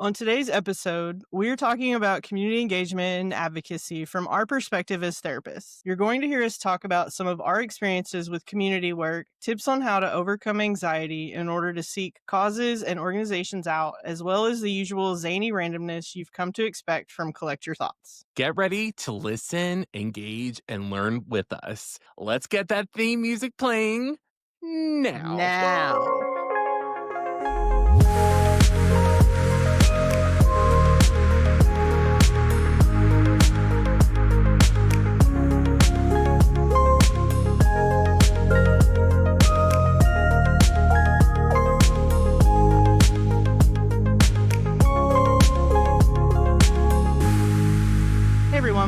On today's episode, we're talking about community engagement and advocacy from our perspective as therapists. You're going to hear us talk about some of our experiences with community work, tips on how to overcome anxiety in order to seek causes and organizations out, as well as the usual zany randomness you've come to expect from Collect Your Thoughts. Get ready to listen, engage, and learn with us. Let's get that theme music playing now. Now.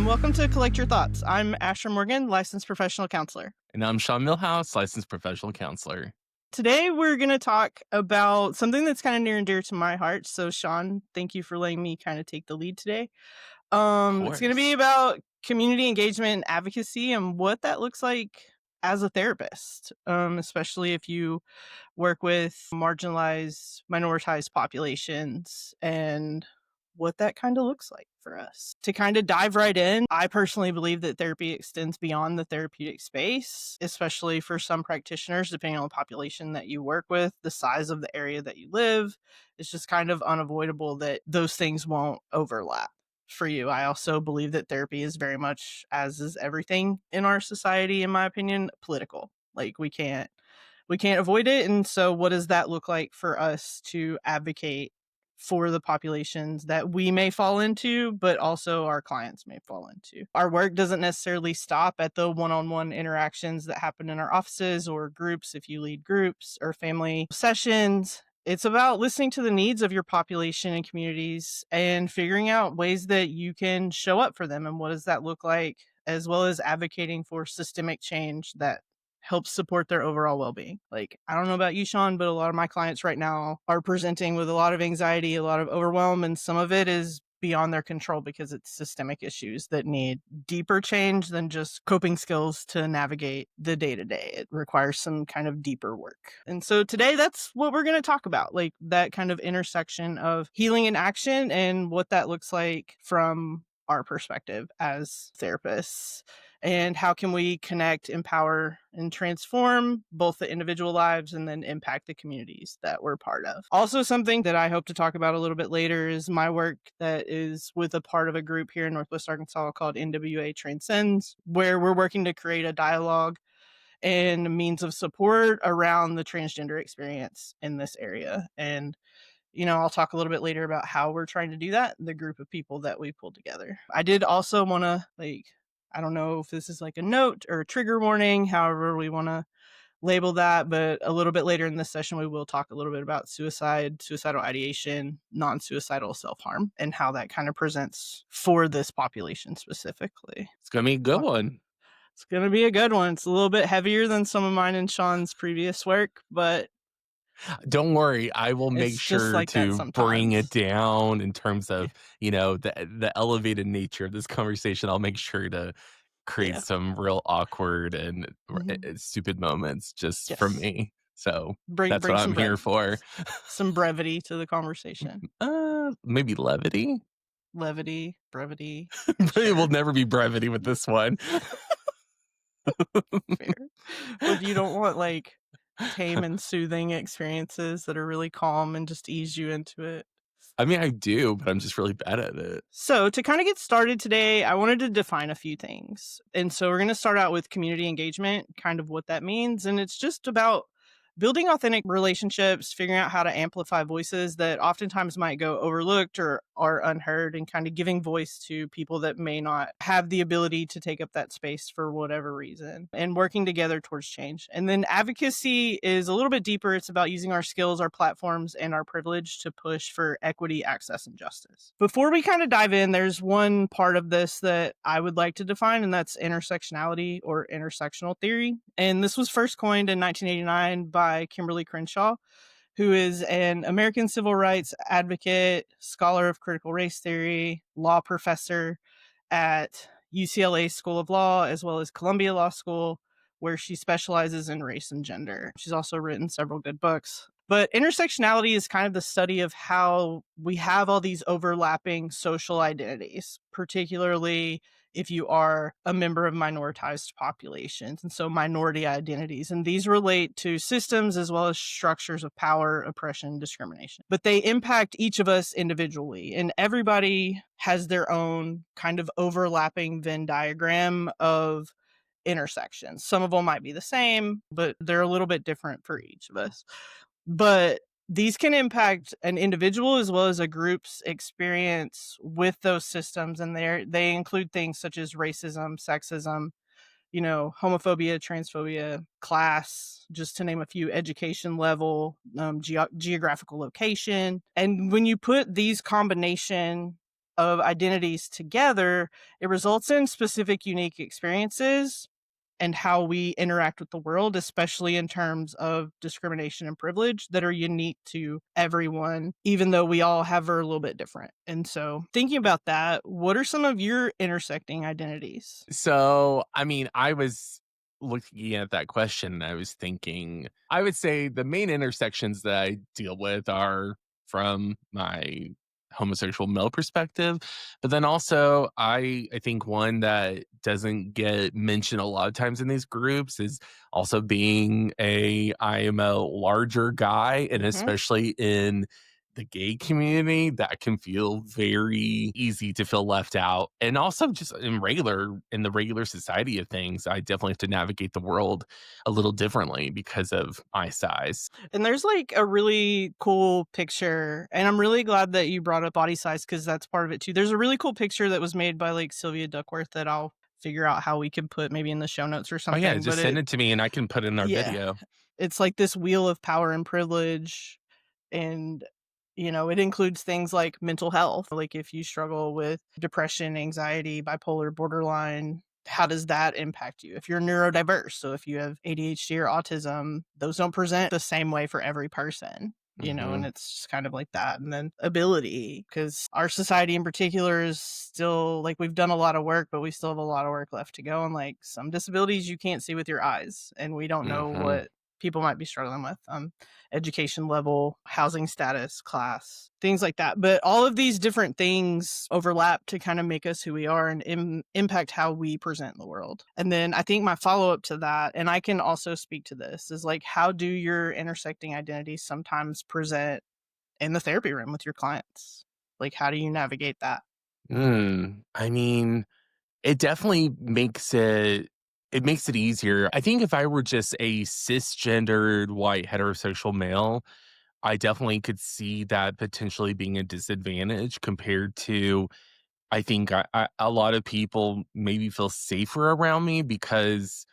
Welcome to Collect Your Thoughts. I'm Asher Morgan, licensed professional counselor. And I'm Sean Millhouse, licensed professional counselor. Today, we're going to talk about something that's kind of near and dear to my heart. So, Sean, thank you for letting me kind of take the lead today. It's going to be about community engagement and advocacy and what that looks like as a therapist, especially if you work with marginalized, minoritized populations and what that kind of looks like for us. To kind of dive right in, I personally believe that therapy extends beyond the therapeutic space, especially for some practitioners, depending on the population that you work with, the size of the area that you live. It's just kind of unavoidable that those things won't overlap for you. I also believe that therapy is very much, as is everything in our society, in my opinion, political. Like we can't avoid it. And so what does that look like for us to advocate for the populations that we may fall into, but also our clients may fall into? Our work doesn't necessarily stop at the one-on-one interactions that happen in our offices or groups, if you lead groups or family sessions. It's about listening to the needs of your population and communities and figuring out ways that you can show up for them and what does that look like, as well as advocating for systemic change that helps support their overall well-being. Like, I don't know about you, Sean, but a lot of my clients right now are presenting with a lot of anxiety, a lot of overwhelm, and some of it is beyond their control because it's systemic issues that need deeper change than just coping skills to navigate the day-to-day. It requires some kind of deeper work. And so today, that's what we're going to talk about, like that kind of intersection of healing and action and what that looks like from our perspective as therapists. And how can we connect, empower, and transform both the individual lives and then impact the communities that we're part of. Also, something that I hope to talk about a little bit later is my work that is with a part of a group here in Northwest Arkansas called NWA Transcends, where we're working to create a dialogue and means of support around the transgender experience in this area. And I'll talk a little bit later about how we're trying to do that, the group of people that we pulled together. I did also want to, I don't know if this is like a note or a trigger warning, however we want to label that, but a little bit later in this session, we will talk a little bit about suicide, suicidal ideation, non-suicidal self-harm, and how that kind of presents for this population specifically. It's going to be a good one. It's going to be a good one. It's a little bit heavier than some of mine and Sean's previous work, but don't worry, I will make sure like to bring it down in terms of, the elevated nature of this conversation. I'll make sure to create some real awkward and stupid moments just for me. So that's what I'm here for. Some brevity to the conversation. Maybe levity? Levity, brevity. It will never be brevity with this one. Fair. But you don't want tame and soothing experiences that are really calm and just ease you into it. I mean, I do, but I'm just really bad at it. So to kind of get started today, I wanted to define a few things. And so we're going to start out with community engagement, kind of what that means. And it's just about building authentic relationships, figuring out how to amplify voices that oftentimes might go overlooked or are unheard, and kind of giving voice to people that may not have the ability to take up that space for whatever reason, and working together towards change. And then advocacy is a little bit deeper. It's about using our skills, our platforms, and our privilege to push for equity, access, and justice. Before we kind of dive in, there's one part of this that I would like to define, and that's intersectionality or intersectional theory. And this was first coined in 1989 by Kimberly Crenshaw, who is an American civil rights advocate, scholar of critical race theory, law professor at UCLA School of Law, as well as Columbia Law School, where she specializes in race and gender. She's also written several good books. But intersectionality is kind of the study of how we have all these overlapping social identities, particularly if you are a member of minoritized populations, and so minority identities. And these relate to systems as well as structures of power, oppression, discrimination. But they impact each of us individually, and everybody has their own kind of overlapping Venn diagram of intersections. Some of them might be the same, but they're a little bit different for each of us. But these can impact an individual as well as a group's experience with those systems, and they include things such as racism, sexism, homophobia, transphobia, class, just to name a few, education level, geographical location. And when you put these combination of identities together, it results in specific unique experiences and how we interact with the world, especially in terms of discrimination and privilege that are unique to everyone, even though we all have are a little bit different. And so thinking about that, what are some of your intersecting identities? So, I mean, I was looking at that question and I was thinking, I would say the main intersections that I deal with are from my homosexual male perspective. But then also, I think one that doesn't get mentioned a lot of times in these groups is also being I am a larger guy, and Mhm. especially in the gay community, that can feel very easy to feel left out. And also just in the regular society of things, I definitely have to navigate the world a little differently because of my size. And there's like a really cool picture, and I'm really glad that you brought up body size because that's part of it too. There's a really cool picture that was made by like Sylvia Duckworth that I'll figure out how we can put maybe in the show notes or Oh yeah, something. But just send it to me and I can put it in our yeah, video. it's like this wheel of power and privilege. And it includes things like mental health, like if you struggle with depression, anxiety, bipolar, borderline, how does that impact you? If you're neurodiverse, so if you have ADHD or autism, those don't present the same way for every person. And Hmm. it's just kind of like that. And then ability, because our society in particular is still like we've done a lot of work, but we still have a lot of work left to go. And like some disabilities you can't see with your eyes, and we don't know Hmm. what people might be struggling with. Education level, housing status, class, things like that. But all of these different things overlap to kind of make us who we are and impact how we present in the world. And then I think my follow up to that, and I can also speak to this, is like, how do your intersecting identities sometimes present in the therapy room with your clients? Like, how do you navigate that? I mean, it definitely makes it easier. I think if I were just a cisgendered white heterosexual male, I definitely could see that potentially being a disadvantage compared to, I think a lot of people maybe feel safer around me because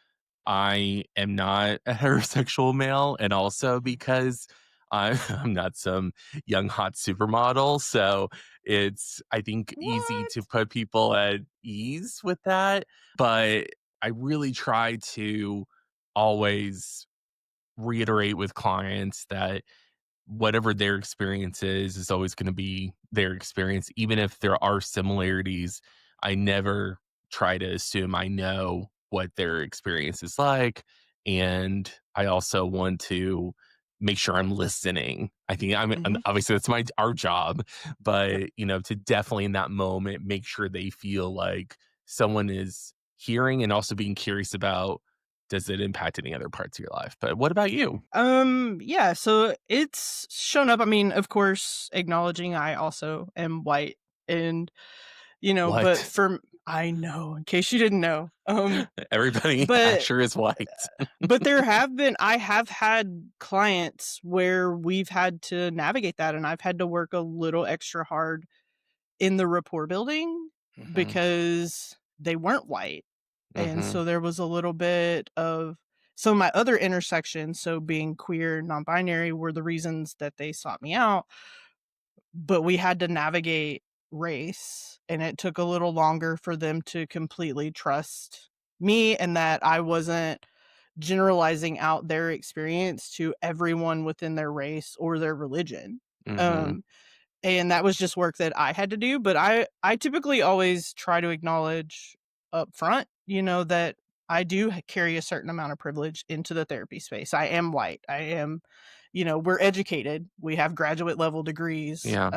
I am not a heterosexual male, and also because I'm not some young hot supermodel. So it's, I think, easy to What? put people at ease with that. But I really try to always reiterate with clients that whatever their experience is always going to be their experience, even if there are similarities. I never try to assume I know what their experience is like, and I also want to make sure I'm listening. I think Hmm. obviously that's my our job, Yep. but to definitely in that moment make sure they feel like someone is hearing and also being curious about, does it impact any other parts of your life. But what about you? Yeah, so it's shown up. I mean, of course, acknowledging I also am white, and but What? I know, in case you didn't know. Everybody But Asher is white. I have had clients where we've had to navigate that, and I've had to work a little extra hard in the rapport building Mhm, because they weren't white. And mhm, so there was a little bit of some of my other intersections, so being queer, non-binary were the reasons that they sought me out, but we had to navigate race, and it took a little longer for them to completely trust me and that I wasn't generalizing out their experience to everyone within their race or their religion. mhm, Um, and that was just work that I had to do, but I typically always try to acknowledge up front, that I do carry a certain amount of privilege into the therapy space. I am white. I am we're educated, we have graduate level degrees, Yeah.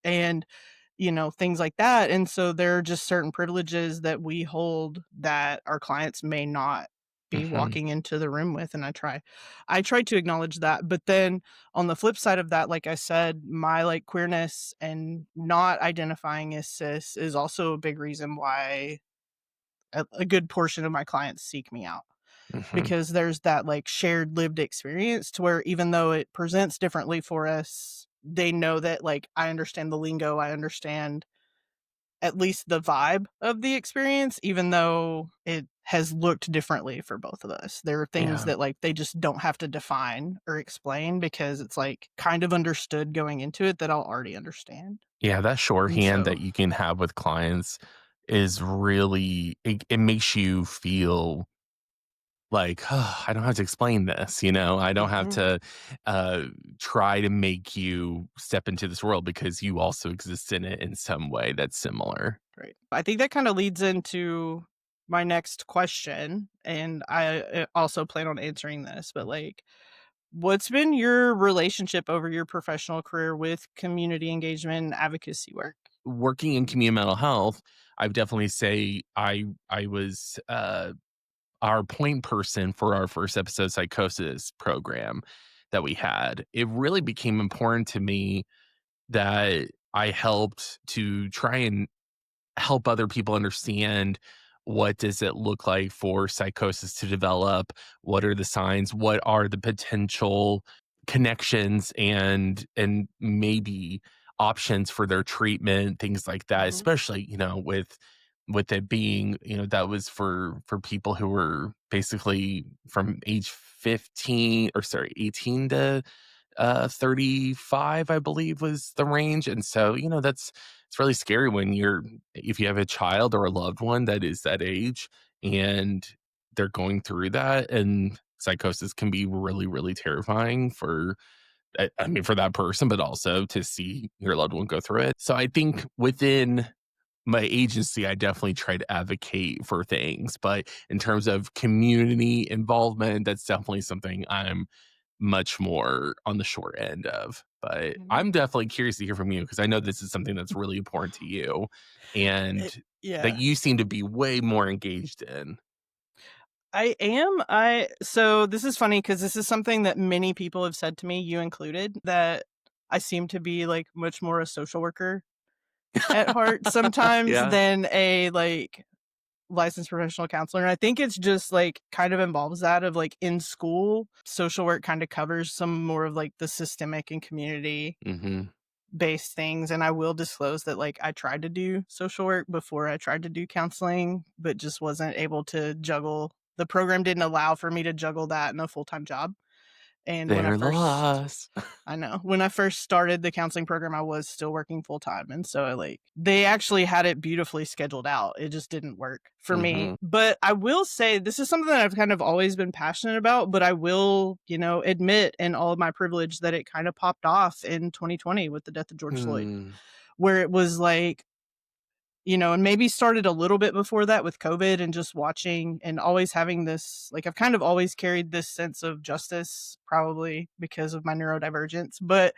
and things like that. And so there are just certain privileges that we hold that our clients may not be Mhm. walking into the room with. And I try to acknowledge that. But then on the flip side of that, like I said, my like queerness and not identifying as cis is also a big reason why a good portion of my clients seek me out, Mhm. because there's that like shared lived experience to where even though it presents differently for us, they know that like I understand the lingo, I understand at least the vibe of the experience, even though it has looked differently for both of us. There are things Yeah. that like they just don't have to define or explain because it's like kind of understood going into it that I'll already understand. Yeah, that And shorthand so, that you can have with clients is really it makes you feel like, "Oh, I don't have to explain this," you know? I don't have mhm, to, uh, try to make you step into this world because you also exist in it in some way that's similar. right. I think that kind of leads into my next question, and I also plan on answering this, but like, what's been your relationship over your professional career with community engagement and advocacy work? Working in community mental health, I would definitely say I was, our point person for our first episode psychosis program that we had. It really became important to me that I helped to try and help other people understand what does it look like for psychosis to develop, what are the signs, what are the potential connections and maybe options for their treatment, things like that, Mhm, especially with it being, that was for people who were basically from age 15 or sorry 18 to 35, I believe was the range. And so, it's really scary when if you have a child or a loved one that is that age and they're going through that. And psychosis can be really, really terrifying I mean, for that person, but also to see your loved one go through it. So I think within my agency, I definitely try to advocate for things. But in terms of community involvement, that's definitely something I'm much more on the short end of. But mhm. I'm definitely curious to hear from you because I know this is something that's really important to you and that Yeah. you seem to be way more engaged in. I am. So this is funny because this is something that many people have said to me, you included, that I seem to be like much more a social worker at heart sometimes Yeah. than a like licensed professional counselor. And I think it's just like kind of involves that of like in school, social work kind of covers some more of like the systemic and community Mhm. based things. And I will disclose that like I tried to do social work before I tried to do counseling, but just wasn't able to juggle. The program didn't allow for me to juggle that in a full-time job. And Their loss. when I first started the counseling program, I was still working full time. And so like they actually had it beautifully scheduled out. It just didn't work for me. Mhm. But I will say this is something that I've kind of always been passionate about, but I will, admit in all of my privilege that it kind of popped off in 2020 with the death of George Floyd, Hmm. where it was like, and maybe started a little bit before that with COVID and just watching and always having this, like, I've kind of always carried this sense of justice, probably because of my neurodivergence, but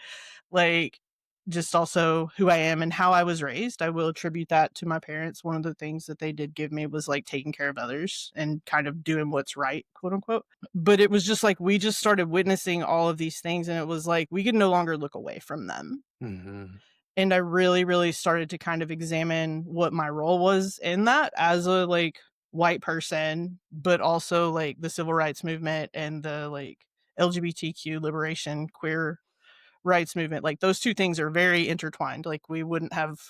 like just also who I am and how I was raised. I will attribute that to my parents. One of the things that they did give me was like taking care of others and kind of doing what's right, quote unquote. But it was just like we just started witnessing all of these things and it was like we could no longer look away from them. Mhm. And I really, really started to kind of examine what my role was in that as a like white person, but also like the civil rights movement and the like LGBTQ liberation, queer rights movement. Like those two things are very intertwined. Like we wouldn't have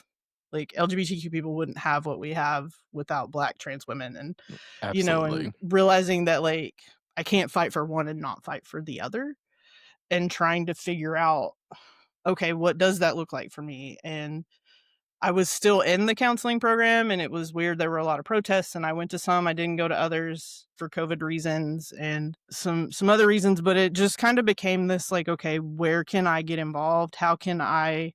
like LGBTQ people wouldn't have what we have without black trans women and and Absolutely. realizing that like I can't fight for one and not fight for the other and trying to figure out, okay, what does that look like for me? And I was still in the counseling program and it was weird. There were a lot of protests and I went to some, I didn't go to others for COVID reasons and some other reasons, but it just kind of became this like, okay, where can I get involved? How can I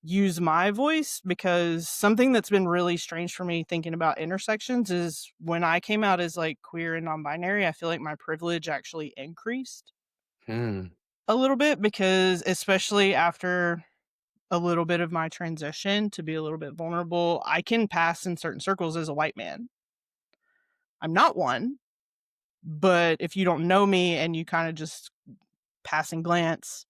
use my voice? Because something that's been really strange for me thinking about intersections is when I came out as like queer and non-binary, I feel like my privilege actually increased Hmm. a little bit because especially after a little bit of my transition to be a little bit vulnerable, I can pass in certain circles as a white man. I'm not one, but if you don't know me and you kind of just passing glance.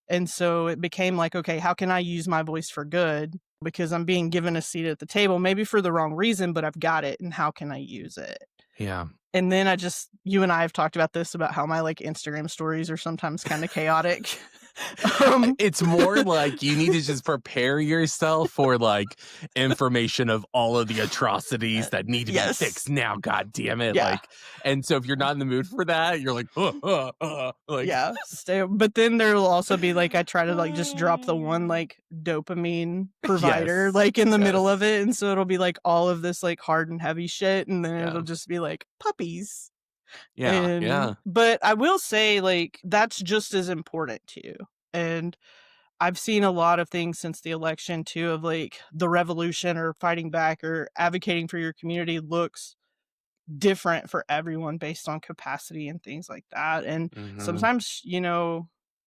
And so it became like, okay, how can I use my voice for good? Because I'm being given a seat at the table, maybe for the wrong reason, but I've got it. And how can I use it? Yeah. And then you and I have talked about this, about how my like Instagram stories are sometimes kind of chaotic. um, It's more like you need to just prepare yourself for like information of all of the atrocities that need to be yes. fixed now. God damn it! Yeah. Like, and so if you're not in the mood for that, you're like, like, Yeah. Stay. But then there will also be like, I try to like just drop the one like dopamine provider yes, like in the middle of yes, it. And so it'll be like all of this like hard and heavy shit. And then yeah, it'll just be like puppies. yeah, yeah, But I will say, like, that's just as important too. And I've seen a lot of things since the election too, of like the revolution or fighting back or advocating for your community looks different for everyone based on capacity and things like that. And hmm, sometimes,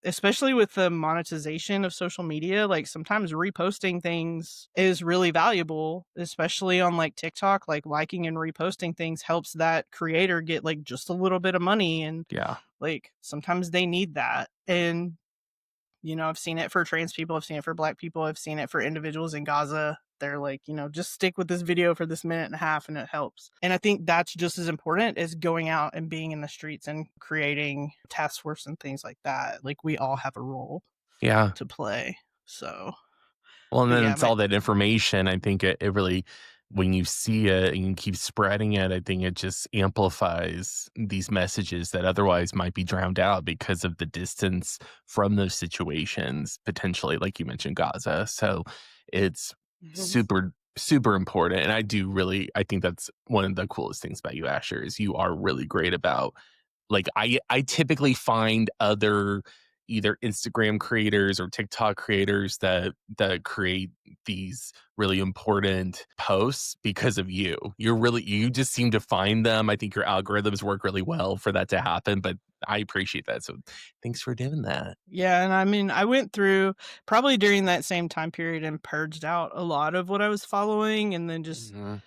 especially with the monetization of social media, like sometimes reposting things is really valuable, especially on like TikTok, like liking and reposting things helps that creator get like just a little bit of money. And yeah, like sometimes they need that. And I've seen it for trans people, I've seen it for Black people, I've seen it for individuals in Gaza. They're like, just stick with this video for this minute and a half and it helps. And I think that's just as important as going out and being in the streets and creating task force and things like that. Like we all have a role yeah. to play. So, Well, and but then yeah, it's all that information. I think it really, when you see it and you keep spreading it, I think it just amplifies these messages that otherwise might be drowned out because of the distance from those situations, potentially, like you mentioned, Gaza. So it's Mhm. super, super important. And I think that's one of the coolest things about you, Asher, is you are really great about like, I typically find other either Instagram creators or TikTok creators that create these really important posts because of you. You just seem to find them. I think your algorithms work really well for that to happen, but I appreciate that. So thanks for doing that. Yeah, and I mean, I went through probably during that same time period and purged out a lot of what I was following and then just Mhm.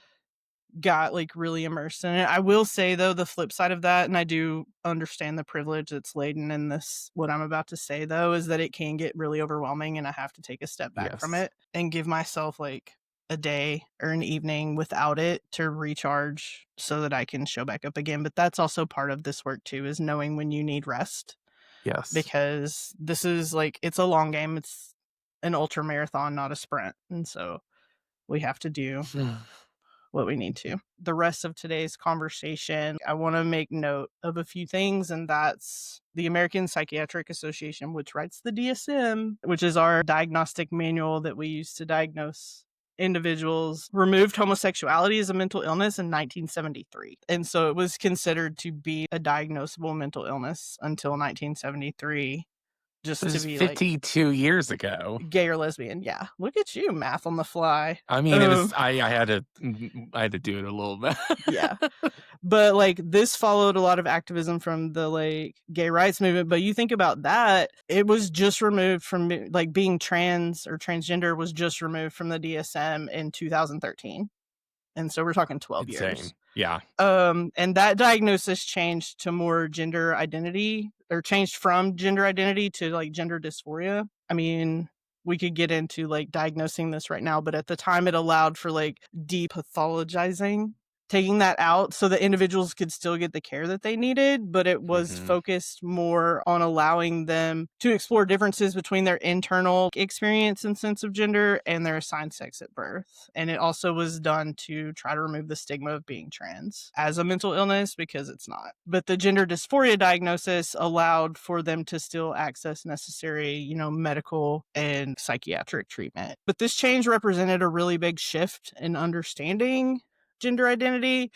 got, like, really immersed in it. I will say, though, the flip side of that, and I do understand the privilege that's laden in this what I'm about to say, though, is that it can get really overwhelming, and I have to take a step back from Yes. it and give myself, like, a day or an evening without it to recharge so that I can show back up again, but that's also part of this work too, is knowing when you need rest, Yes. because this is, like it's a long game, it's an ultra marathon, not a sprint, and so we have to do what we need to. The rest of today's conversation, I want to make note of a few things, and that's the American Psychiatric Association, which writes the DSM, which is our diagnostic manual that we use to diagnose individuals, removed homosexuality as a mental illness in 1973. And so it was considered to be a diagnosable mental illness until 1973, just This to is be like 52 years ago. gay or lesbian. Yeah. Look at you, math on the fly. I mean, it was Um, I had to do it a little bit. yeah. But, like, this followed a lot of activism from the, like, gay rights movement, but you think about that, it was just removed from like, being trans or transgender was just removed from the DSM in 2013, and so we're talking 12 Insane. years. Yeah. And that diagnosis changed to more gender identity, or changed from gender identity to, like, gender dysphoria. I mean, we could get into, like, diagnosing this right now, but at the time, it allowed for, like, depathologizing, taking that out so that individuals could still get the care that they needed, but it was Mhm. focused more on allowing them to explore differences between their internal experience and sense of gender and their assigned sex at birth. And it also was done to try to remove the stigma of being trans as a mental illness, because it's not. But the gender dysphoria diagnosis allowed for them to still access necessary, medical and psychiatric treatment. But this change represented a really big shift in understanding gender identity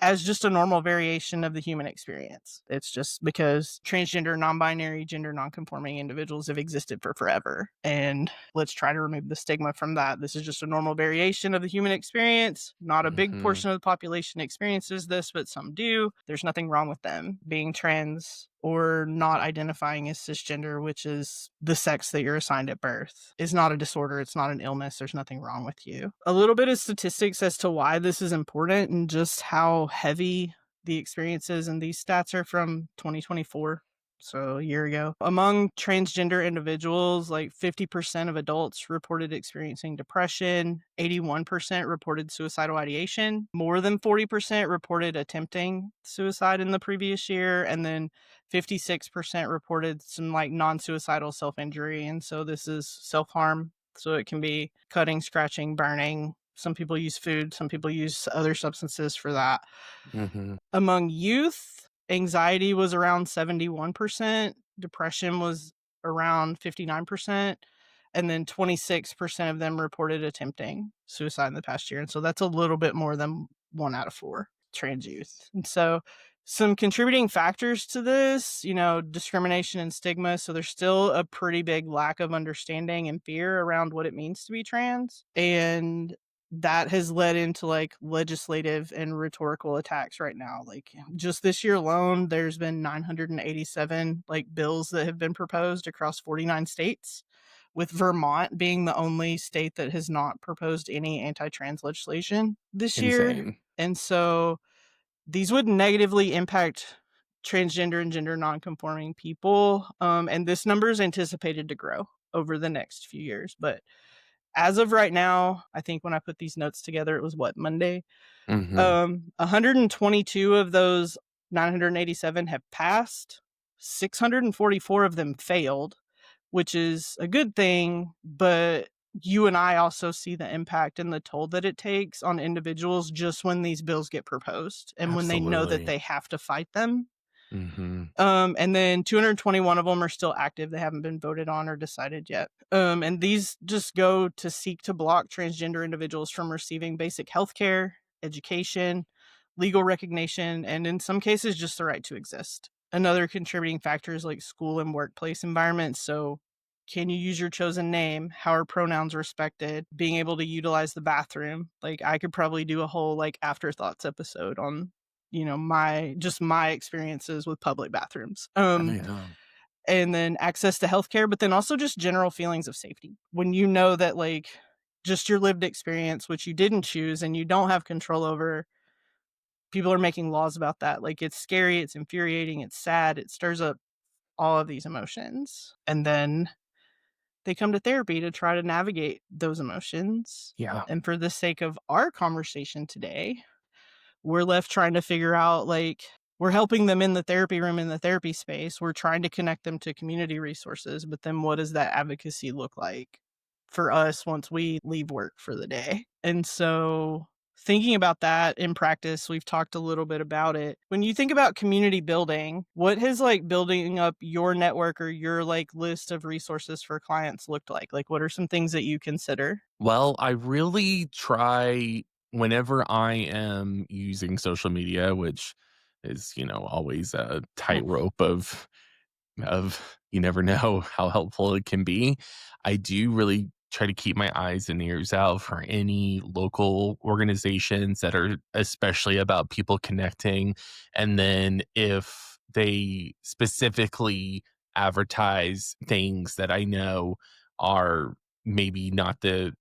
as just a normal variation of the human experience. It's just because transgender, non-binary, gender non-conforming individuals have existed for forever. And let's try to remove the stigma from that. This is just a normal variation of the human experience. Not a big Mhm. portion of the population experiences this, but some do. There's nothing wrong with them. Being trans or not identifying as cisgender, which is the sex that you're assigned at birth, is not a disorder. It's not an illness. There's nothing wrong with you. A little bit of statistics as to why this is important and just how heavy the experiences and these stats are from 2024. So a year ago. Among transgender individuals, like 50% of adults reported experiencing depression, 81% reported suicidal ideation, more than 40% reported attempting suicide in the previous year, and then 56% reported some like non-suicidal self-injury. And so this is self-harm. So it can be cutting, scratching, burning. Some people use food, some people use other substances for that. Mhm. Among youth, anxiety was around 71%, depression was around 59%, and then 26% of them reported attempting suicide in the past year. And so that's a little bit more than 1 out of 4 trans youth. And so some contributing factors to this, discrimination and stigma. So there's still a pretty big lack of understanding and fear around what it means to be trans. And that has led into like legislative and rhetorical attacks right now. Like just this year alone, there's been 987 like bills that have been proposed across 49 states, with Vermont being the only state that has not proposed any anti-trans legislation this year. Insane. And so these would negatively impact transgender and gender nonconforming people. And this number is anticipated to grow over the next few years. But as of right now, I think when I put these notes together, it was Monday? Mhm. 122 of those 987 have passed. 644 of them failed, which is a good thing, but you and I also see the impact and the toll that it takes on individuals just when these bills get proposed and when they know that Absolutely. they have to fight them. Mhm. And then 221 of them are still active. They haven't been voted on or decided yet. And these just go to seek to block transgender individuals from receiving basic health care, education, legal recognition, and in some cases, just the right to exist. Another contributing factor is like school and workplace environments. So, can you use your chosen name? How are pronouns respected? Being able to utilize the bathroom. Like, I could probably do a whole like afterthoughts episode on my experiences with public bathrooms. I know. And then access to healthcare, but then also just general feelings of safety. When you know that like just your lived experience, which you didn't choose and you don't have control over, people are making laws about that. Like it's scary, it's infuriating, it's sad, it stirs up all of these emotions. And then they come to therapy to try to navigate those emotions. Yeah. And for the sake of our conversation today, we're left trying to figure out like we're helping them in the therapy room, in the therapy space. We're trying to connect them to community resources, but then what does that advocacy look like for us once we leave work for the day? And so thinking about that in practice, we've talked a little bit about it. When you think about community building, what has like building up your network or your like list of resources for clients looked like? Like what are some things that you consider? Well, I really try whenever I am using social media, which is, always a Oof. tightrope of you never know how helpful it can be. I do really try to keep my eyes and ears out for any local organizations that are especially about people connecting. And then if they specifically advertise things that I know are maybe not the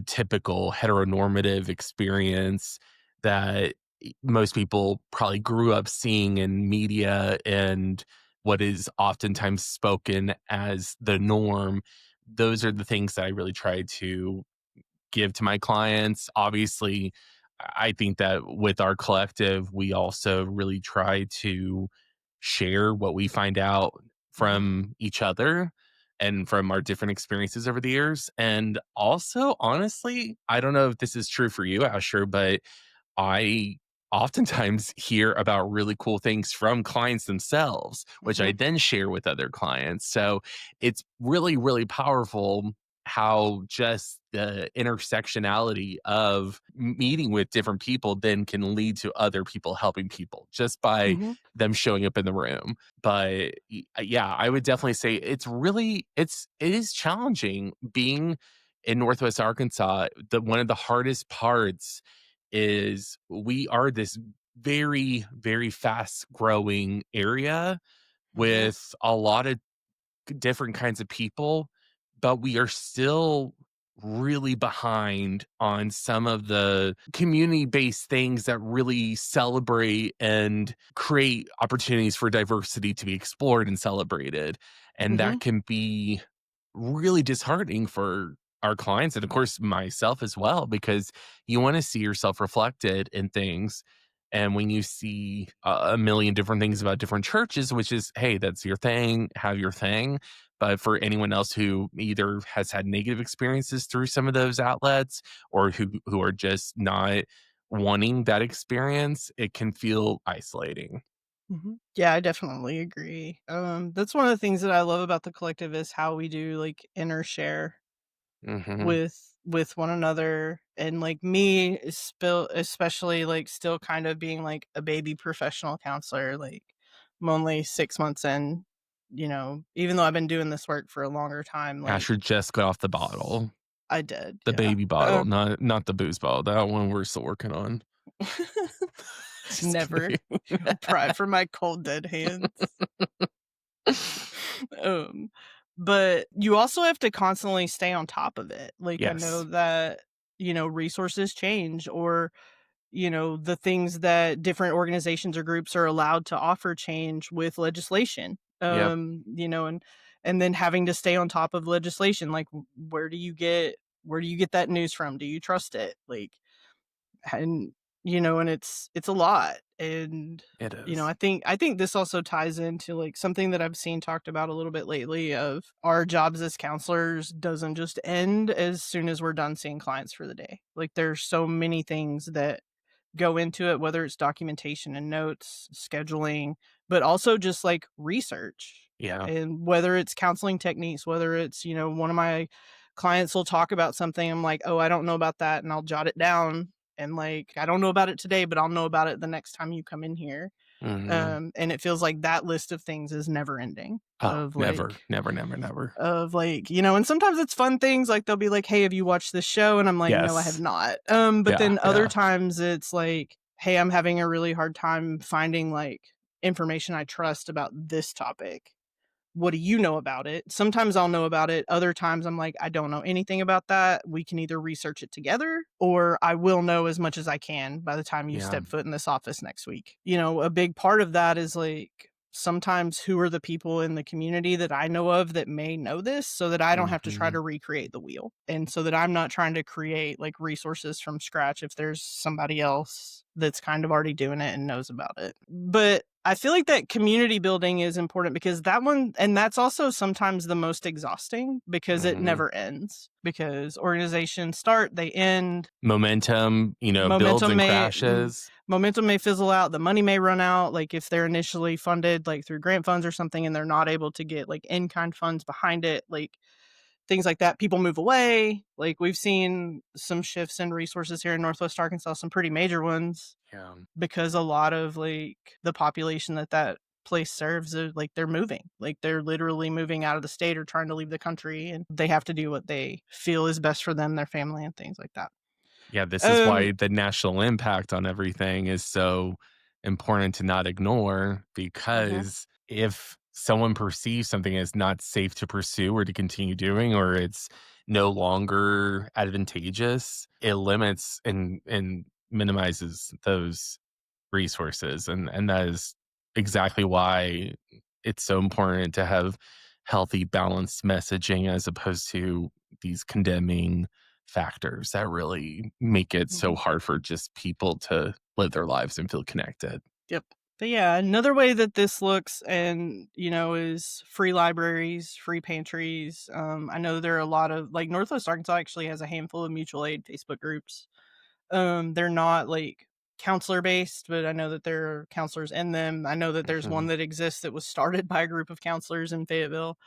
typical heteronormative experience that most people probably grew up seeing in media and what is oftentimes spoken as the norm. Those are the things that I really try to give to my clients. Obviously, I think that with our collective, we also really try to share what we find out Mhm. from each other and from our different experiences over the years. And also, honestly, I don't know if this is true for you, Asher, but I oftentimes hear about really cool things from clients themselves, which I Mhm. then share with other clients. So it's really, really powerful how just the intersectionality of meeting with different people then can lead to other people helping people just by Mhm. them showing up in the room. But yeah, I would definitely say it is challenging being in Northwest Arkansas. The one of the hardest parts is we are this very, very fast growing area. Mhm. with a lot of different kinds of people, but we are still really behind on some of the community based things that really celebrate and create opportunities for diversity to be explored and celebrated. And that Mhm. can be really disheartening for our clients and of course myself as well because you want to see yourself reflected in things and when you see a million different things about different churches which is hey that's your thing have your thing but for anyone else who either has had negative experiences through some of those outlets or who are just not wanting that experience it can feel isolating. Mhm. Yeah, I definitely agree. That's one of the things that I love about the collective is how we do like inner share Hmm. with one another, and like me is spill especially like still kind of being like a baby professional counselor. Like I'm only 6 months in, even though I've been doing this work for a longer time. Like Asher just got off the bottle. I did, The yeah. baby bottle, not the booze bottle. That one we're still working on. Just Never. kidding. Pry from my cold dead hands. Um, but you also have to constantly stay on top of it. Like, I know Yes. that, resources change, or, the things that different organizations or groups are allowed to offer change with legislation. Yep. And then having to stay on top of legislation. Like, where do you get that news from? Do you trust it? Like, and and it's a lot. And It is. I think this also ties into like something that I've seen talked about a little bit lately, of our jobs as counselors doesn't just end as soon as we're done seeing clients for the day. Like there's so many things that go into it, whether it's documentation and notes, scheduling, but also just like research. Yeah. And whether it's counseling techniques, whether it's, one of my clients will talk about something, I'm like, oh, I don't know about that. And I'll jot it down. And like, I don't know about it today, but I'll know about it the next time you come in here. Mhm. And it feels like that list of things is never ending. Oh, never. Never, never, never. And sometimes it's fun things, like they'll be like, "Hey, have you watched this show?" And I'm like, "No, I have Yes. not." But Yeah, then other yeah. times it's like, "Hey, I'm having a really hard time finding like information I trust about this topic. What do you know about it?" Sometimes I'll know about it. Other times I'm like, I don't know anything about that. We can either research it together, or I will know as much as I can by the time you Yeah. step foot in this office next week. A big part of that is like sometimes who are the people in the community that I know of that may know this, so that I don't have to try Mhm. to recreate the wheel. And so that I'm not trying to create like resources from scratch if there's somebody else that's kind of already doing it and knows about it. But I feel like that community building is important, because that's also sometimes the most exhausting, because it Mhm. never ends. Because organizations start, they end, Momentum, builds momentum and may crashes. momentum may fizzle out, the money may run out, like if they're initially funded like through grant funds or something, and they're not able to get like in-kind funds behind it, like things like that, people move away. Like we've seen some shifts in resources here in Northwest Arkansas, some pretty major ones, Yeah. because a lot of like the population that place serves are like they're moving, like they're literally moving out of the state or trying to leave the country, and they have to do what they feel is best for them, their family, and things like that. Yeah, this is um why the national impact on everything is so important to not ignore mhm, because if someone perceives something as not safe to pursue or to continue doing or it's no longer advantageous, it limits and minimizes those resources and that is exactly why it's so important to have healthy balanced messaging as opposed to these condemning factors that really make it so mhm. hard for just people to live their lives and feel connected. Yep. But yeah, another way that this looks, and is free libraries, free pantries. I know there are a lot of like Northwest Arkansas actually has a handful of mutual aid Facebook groups. They're not like counselor based, but I know that there are counselors in them. I know that there's one Mhm. that exists that was started by a group of counselors in Fayetteville,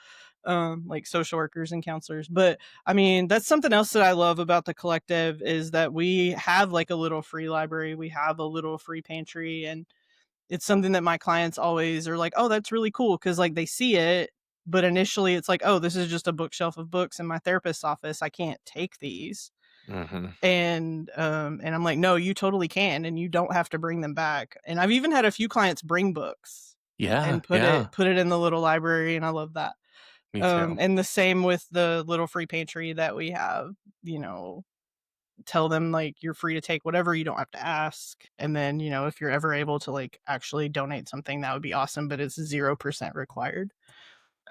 like social workers and counselors. But I mean, that's something else that I love about the collective, is that we have like a little free library, we have a little free pantry, and it's something that my clients always are like, "Oh, that's really cool," because like they see it, but initially it's like, "Oh, this is just a bookshelf of books in my therapist's office. I can't take these." Mhm. And I'm like, "No, you totally can, and you don't have to bring them back." And I've even had a few clients bring books. Yeah, and yeah. put it in the little library, and I love that. Me too. And the same with the little free pantry that we have, you know, tell them, like, you're free to take whatever, you don't have to ask, and then, you know, if you're ever able to, like, actually donate something, that would be awesome, but it's 0% required.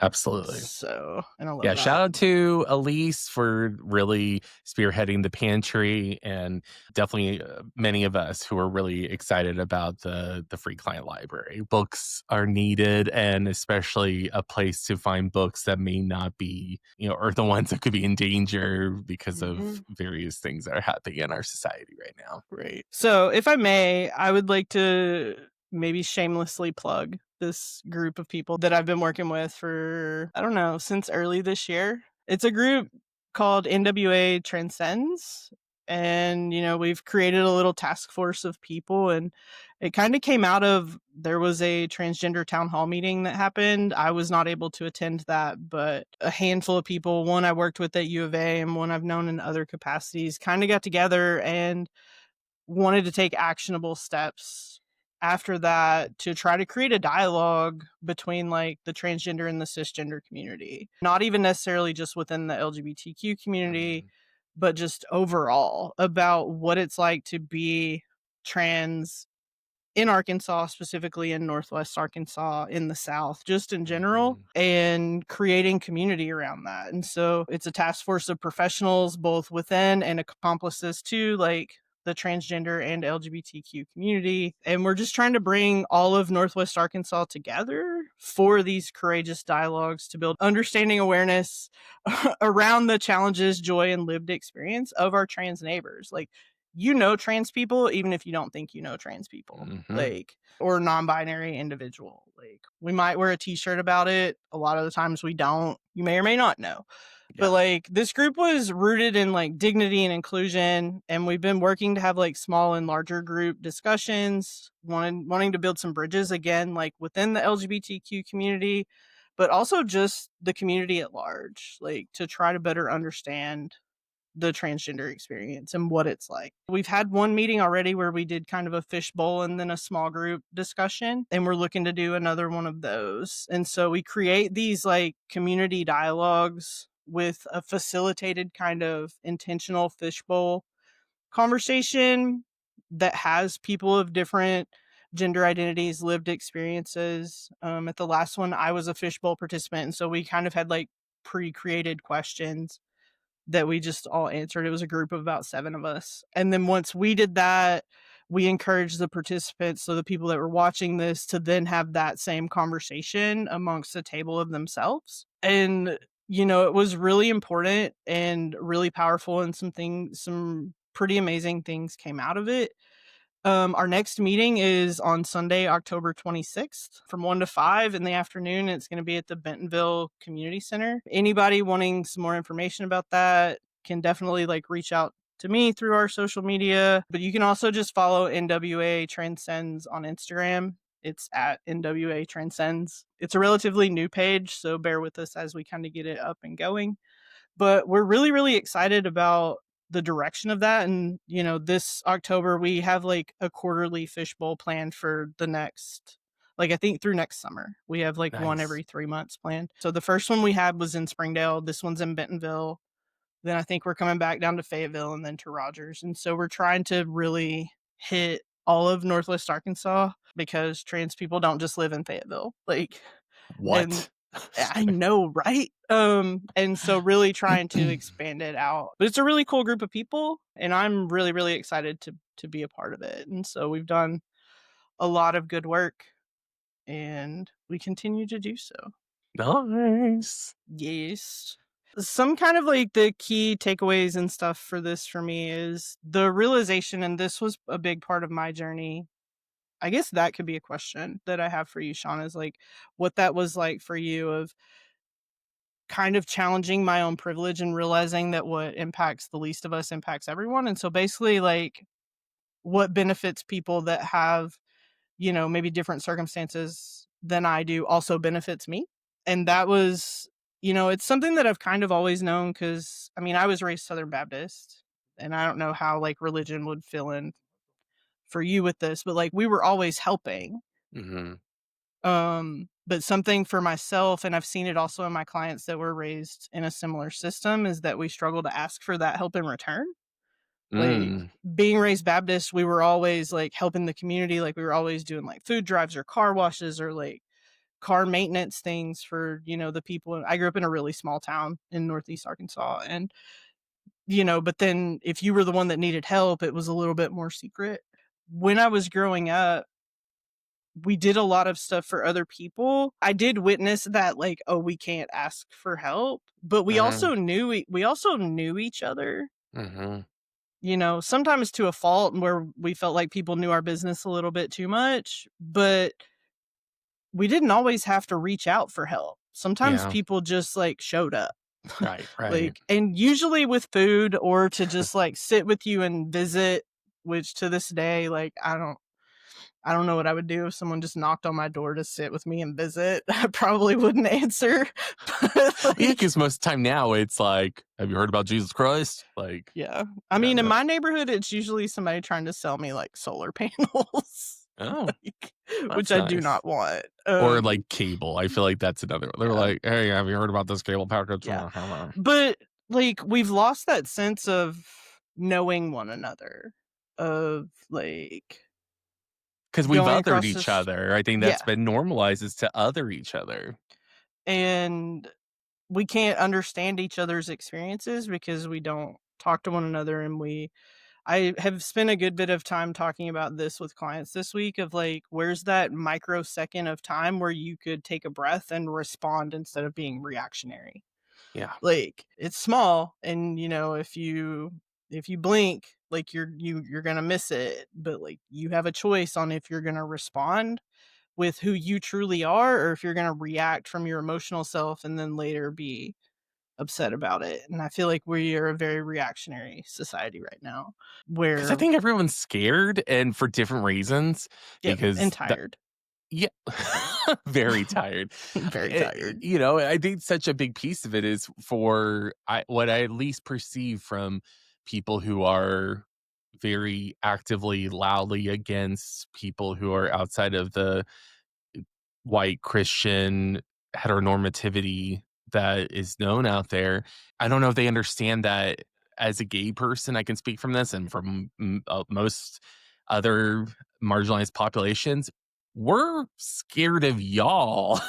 Absolutely. So and I love Yeah, shout that. out to Elise for really spearheading the pantry, and definitely many of us who are really excited about the free client library. Books are needed, and especially a place to find books that may not be, or the ones that could be in danger because of Mhm. various things that are happening in our society right now. Great. So, if I may, I would like to maybe shamelessly plug this group of people that I've been working with for, I don't know, since early this year. It's a group called NWA Transcends. And, you know, we've created a little task force of people, and it kind of came out of there was a transgender town hall meeting that happened. I was not able to attend that, but a handful of people, one I worked with at U of A and one I've known in other capacities, kind of got together and wanted to take actionable steps after that to try to create a dialogue between, like, the transgender and the cisgender community. Not even necessarily just within the LGBTQ community, Mhm. but just overall about what it's like to be trans in Arkansas, specifically in Northwest Arkansas, in the South, just in general, Mhm. and creating community around that. And so it's a task force of professionals, both within and accomplices to, like, the transgender and LGBTQ community. And we're just trying to bring all of Northwest Arkansas together for these courageous dialogues to build understanding awareness around the challenges, joy, and lived experience of our trans neighbors. Like, you know trans people even if you don't think you know trans people, Mhm. like, or non-binary individual. Like, we might wear a t-shirt about it, a lot of the times we don't, you may or may not know. But, Yeah. like, this group was rooted in, like, dignity and inclusion, and we've been working to have, like, small and larger group discussions, wanting to build some bridges again, like, within the LGBTQ community, but also just the community at large, like, to try to better understand the transgender experience and what it's like. We've had one meeting already where we did kind of a fishbowl and then a small group discussion, and we're looking to do another one of those. And so we create these, like, community dialogues with a facilitated kind of intentional fishbowl conversation that has people of different gender identities, lived experiences. At the last one, I was a fishbowl participant, and so we kind of had, like, pre-created questions that we just all answered. It was a group of about 7 of us. And then once we did that, we encouraged the participants, so the people that were watching this, to then have that same conversation amongst the table of themselves. And, you know, it was really important and really powerful, and some pretty amazing things came out of it. Our next meeting is on Sunday, October 26th from 1 to 5 in the afternoon. It's going to be at the Bentonville Community Center. Anybody wanting some more information about that can definitely, like, reach out to me through our social media, but you can also just follow NWA Transcends on Instagram. It's at NWA Transcends. It's a relatively new page, so bear with us as we kind of get it up and going. But we're really, really excited about the direction of that. And, you know, this October, we have, like, a quarterly fishbowl planned for the next, like, I think through next summer. We have, like, one Nice. every 3 months planned. So the first one we had was in Springdale. This one's in Bentonville. Then I think we're coming back down to Fayetteville and then to Rogers. And so we're trying to really hit all of Northwest Arkansas, because trans people don't just live in Fayetteville. Like, and What? Just I kidding. know, right? And so really trying to expand it out. But it's a really cool group of people, and I'm really, really excited to be a part of it. And so we've done a lot of good work, and we continue to do so. Nice. Yes. Some kind of, like, the key takeaways and stuff for this for me is the realization, and this was a big part of my journey. I guess that could be a question that I have for you, Sean, is, like, what that was like for you, of kind of challenging my own privilege and realizing that what impacts the least of us impacts everyone. And so basically, like, what benefits people that have, you know, maybe different circumstances than I do also benefits me. And that was, you know, it's something that I've kind of always known, because I mean, I was raised Southern Baptist, and I don't know how, like, religion would fill in for you with this, but, like, we were always helping. Mhm. But something for myself, and I've seen it also in my clients that were raised in a similar system, is that we struggle to ask for that help in return. Like, Mm. being raised Baptist, we were always, like, helping the community, like, we were always doing, like, food drives or car washes or, like, car maintenance things for, the people. I grew up in a really small town in Northeast Arkansas, and, but then if you were the one that needed help, it was a little bit more secret. When I was growing up, we did a lot of stuff for other people. I did witness that, like, oh, we can't ask for help, but we Mhm. also knew each other, Mhm. sometimes to a fault where we felt like people knew our business a little bit too much, but we didn't always have to reach out for help. Sometimes Yeah. people just, like, showed up. Right, right. Like, and usually with food or to just, like, sit with you and visit, which to this day, like, I don't know what I would do if someone just knocked on my door to sit with me and visit. I probably wouldn't answer, but, Yeah, like, because most of the time now it's like, "Have you heard about Jesus Christ?" Like, yeah. I yeah, mean, in no. my neighborhood, it's usually somebody trying to sell me, like, solar panels, Oh, like, which that's I do nice. not want. Or, like, cable. I feel like that's another one. They're Yeah, like, "Hey, have you heard about this cable package?" yeah. But, like, we've lost that sense of knowing one another, of, like, 'Cause we've going othered across each this. other. I think that's Yeah, been normalized is to other each other. and we can't understand each other's experiences because we don't talk to one another, and I have spent a good bit of time talking about this with clients this week of, like, where's that microsecond of time where you could take a breath and respond instead of being reactionary? Yeah. Like, it's small, and, if you blink, like, you're gonna miss it, but, like, you have a choice on if you're gonna respond with who you truly are, or if you're gonna react from your emotional self and then later be upset about it. And I feel like we are a very reactionary society right now, 'Cause I where think everyone's scared and for different reasons yep, and because the tired. yeah. Very tired. Very tired. I think such a big piece of it is for what I at least perceive from people who are very actively, loudly against people who are outside of the white Christian heteronormativity that is known out there. I don't know if they understand that as a gay person, I can speak from this and from most other marginalized populations. We're scared of y'all.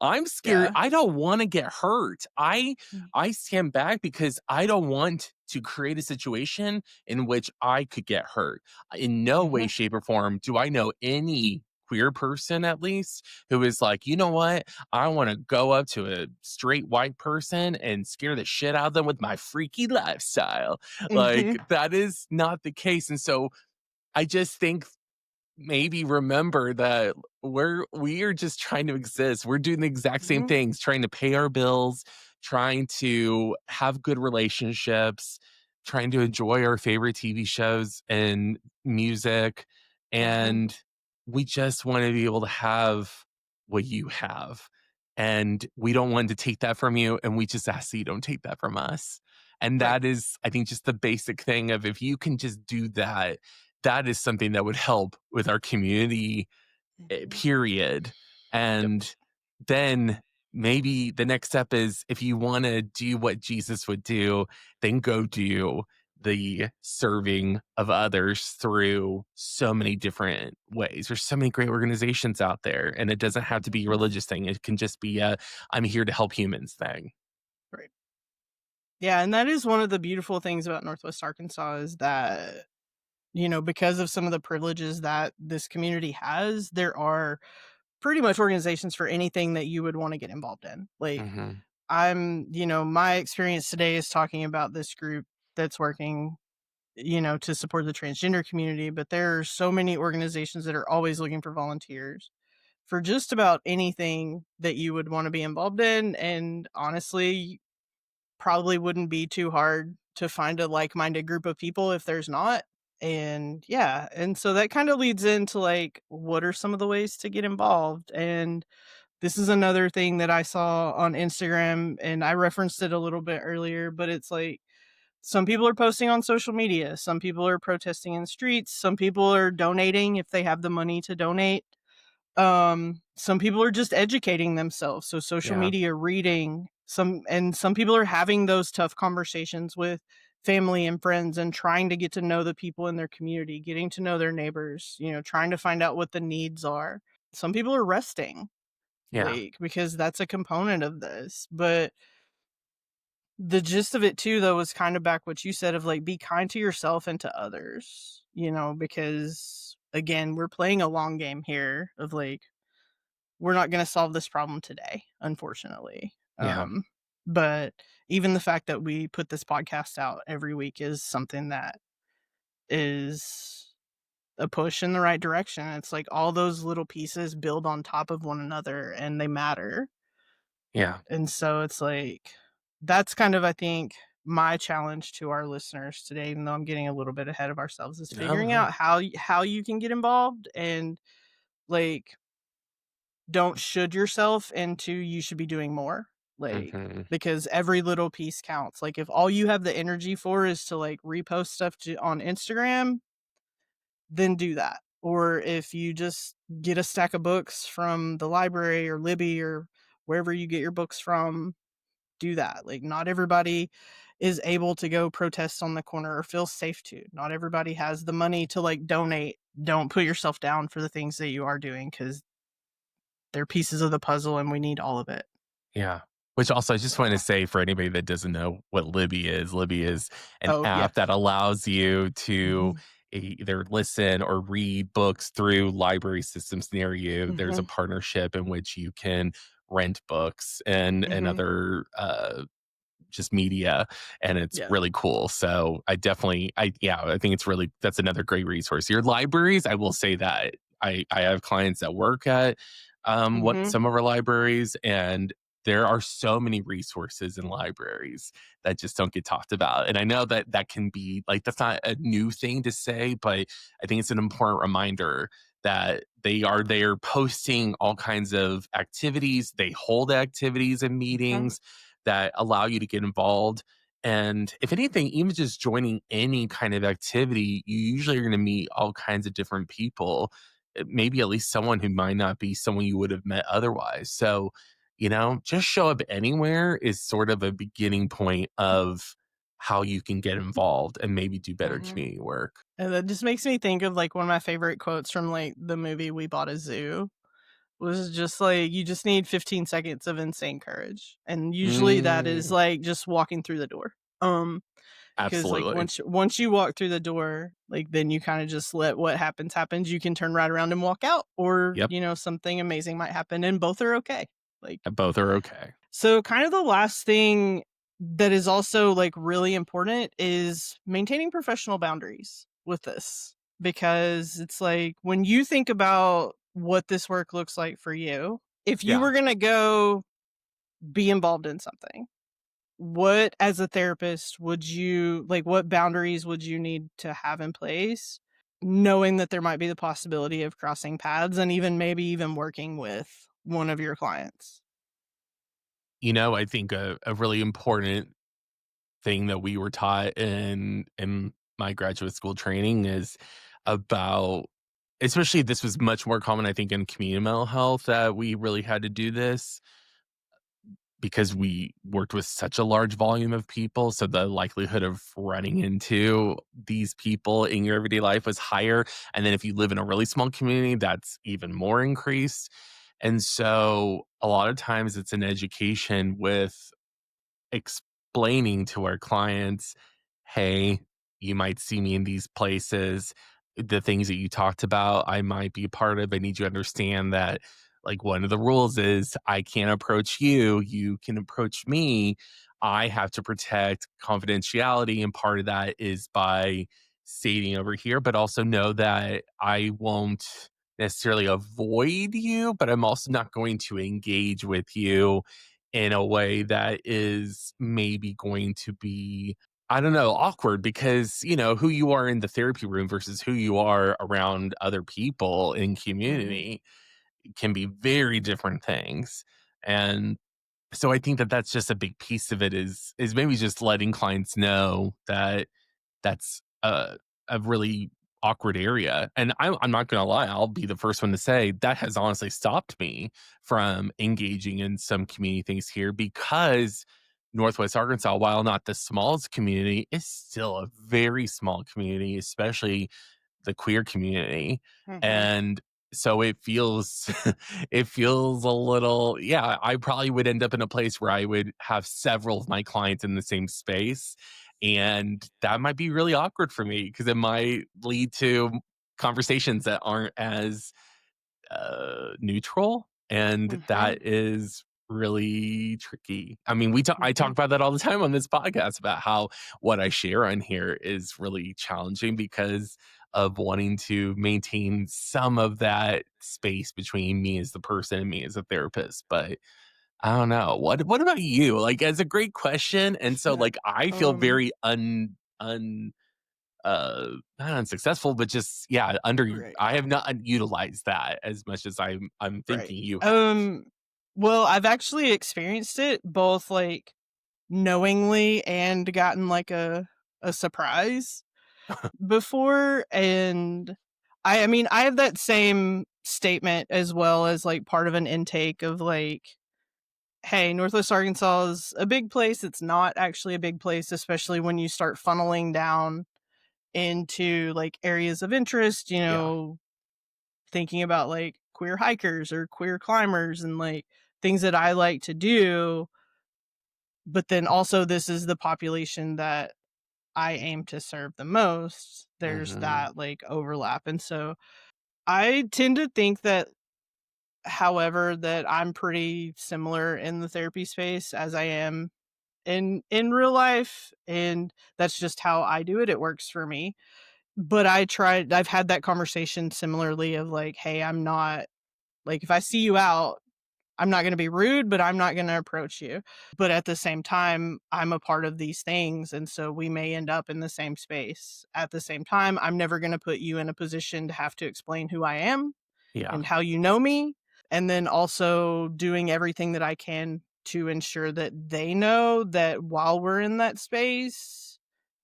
I'm scared. Yeah. I don't want to get hurt. I Mm. I stand back because I don't want to create a situation in which I could get hurt. In no way, Mhm. shape, or form do I know any queer person, at least, who is like, you know what? I want to go up to a straight white person and scare the shit out of them with my freaky lifestyle. Like, Mhm. that is not the case. And so I just think maybe remember that we are just trying to exist. We're doing the exact same Mhm. things, trying to pay our bills, trying to have good relationships, trying to enjoy our favorite TV shows and music. Mhm. And we just want to be able to have what you have. And we don't want to take that from you. And we just ask that you don't take that from us. And Right. that is, I think, just the basic thing of if you can just do that, that is something that would help with our community, Mhm. period. Yep. And then maybe the next step is if you want to do what Jesus would do, then go do the serving of others through so many different ways. There's so many great organizations out there, and it doesn't have to be a Mhm. religious thing. It can just be a I'm here to help humans thing. Right. Yeah, and that is one of the beautiful things about Northwest Arkansas is that, because of some of the privileges that this community has, there are pretty much organizations for anything that you would wanna get involved in. Like, Hmm. my experience today is talking about this group that's working, to support the transgender community, but there are so many organizations that are always looking for volunteers for just about anything that you would wanna be involved in, and honestly, probably wouldn't be too hard to find a like-minded group of people if there's not. And yeah, and so that kind of leads into, like, what are some of the ways to get involved? And this is another thing that I saw on Instagram, and I referenced it a little bit earlier, but it's like some people are posting on social media, some people are protesting in the streets, some people are donating if they have the money to donate. Some people are just educating themselves, so social Yeah. media, reading, some people are having those tough conversations with family and friends and trying to get to know the people in their community, getting to know their neighbors, trying to find out what the needs are. Some people are resting, Yeah. because that's a component of this, but the gist of it too, though, is kind of back what you said of, like, be kind to yourself and to others, because, again, we're playing a long game here of, like, we're not gonna solve this problem today, unfortunately. Yeah. But even the fact that we put this podcast out every week is something that is a push in the right direction. It's like all those little pieces build on top of one another and they matter. Yeah. And so it's like that's kind of, I think, my challenge to our listeners today, even though I'm getting a little bit ahead of ourselves, is No, figuring no. out how you can get involved and, like, don't should yourself into you should be doing more, like, Mhm. because every little piece counts. Like, if all you have the energy for is to, like, repost stuff on Instagram, then do that. Or if you just get a stack of books from the library or Libby or wherever you get your books from, do that. Like, not everybody is able to go protest on the corner or feel safe to. Not everybody has the money to, like, donate. Don't put yourself down for the things that you are doing because they're pieces of the puzzle and we need all of it. Yeah. Which also, I just wanted to say for anybody that doesn't know what Libby is an Oh, yeah. app that allows you to Mhm. either listen or read books through library systems near you. There's a Mhm. partnership in which you can rent books and Mhm. other just media, and it's Yeah. really cool. So I think it's really that's another great resource. Your libraries, I will say that I have clients that work at what Mhm. some of our libraries, and there are so many resources in libraries that just don't get talked about. And I know that that can be like that's not a new thing to say, but I think it's an important reminder that they are there posting all kinds of activities. They hold activities and Mhm. meetings that allow you to get involved. And if anything, even just joining any kind of activity, you usually are going to meet all kinds of different people, maybe at least someone who might not be someone you would have met otherwise. So, just show up anywhere is sort of a beginning point of how you can get involved and maybe do better Mhm. community work. And that just makes me think of, like, one of my favorite quotes from, like, the movie We Bought a Zoo was just like, "You just need 15 seconds of insane courage." And usually that is, Mm, like, just walking through the door. Because, like, absolutely. once you walk through the door, like, then you kinda just let what happens, happens. You can turn right around and walk out, or, Yep. something amazing might happen, and both are okay. Like, Both are okay. so kind of the last thing that is also, like, really important is maintaining professional boundaries with this, because it's like when you think about what this work looks like for you, if you Yeah. were gonna go be involved in something, what, as a therapist, would you like, what boundaries would you need to have in place, knowing that there might be the possibility of crossing paths and even maybe even working with one of your clients? I think a really important thing that we were taught in my graduate school training is about especially this was much more common, I think, in community mental health that we really had to do this because we worked with such a large volume of people. So the likelihood of running into these people in your everyday life was higher. And then if you live in a really small community, that's even more increased. And so a lot of times it's an education with explaining to our clients, hey, you might see me in these places. The things that you talked about, I might be a part of. I need you to understand that, like, one of the rules is I can't approach you. You can approach me. I have to protect confidentiality. And part of that is by stating over here, but also know that I won't necessarily avoid you, but I'm also not going to engage with you in a way that is maybe going to be, I don't know, awkward because, who you are in the therapy room versus who you are around other people in Mhm. community can be very different things. And so I think that that's just a big piece of it is maybe just letting clients know that that's a really awkward area. And I'm not gonna lie, I'll be the first one to say that has honestly stopped me from engaging in some community things here because Northwest Arkansas, while not the smallest community, is still a very small community, especially the queer community. Mhm. And so it feels it feels a little, yeah, I probably would end up in a place where I would have several of my clients in the same space, and that might be really awkward for me because it might lead to conversations that aren't as neutral, and Mhm. that is really tricky. I mean, I talk Mhm. about that all the time on this podcast about how what I share on here is really challenging because of wanting to maintain some of that space between me as the person and me as a therapist. But I don't know. What about you? Like, as a great question. And so Yeah. like I feel Um, very un not unsuccessful, but just, yeah, right. I have not utilized that as much as I'm Right. thinking you have. Well, I've actually experienced it both, like, knowingly and gotten, like, a surprise before, and I mean, I have that same statement as well as, like, part of an intake of, like, "Hey, Northwest Arkansas is a big place." It's not actually a big place, especially when you start funneling down into, like, areas of interest, Yeah. thinking about, like, queer hikers or queer climbers and, like, things that I like to do, but then also this is the population that I aim to serve the most. There's Mhm. that, like, overlap, and so I tend to think that, however, that I'm pretty similar in the therapy space as I am in real life, and that's just how I do it. It works for me. But I've had that conversation similarly of like, "Hey, I'm not like, if I see you out, I'm not gonna be rude, but I'm not gonna approach you. But at the same time, I'm a part of these things, and so we may end up in the same space. At the same time, I'm never gonna put you in a position to have to explain who I am Yeah. and how you know me, and then also doing everything that I can to ensure that they know that while we're in that space,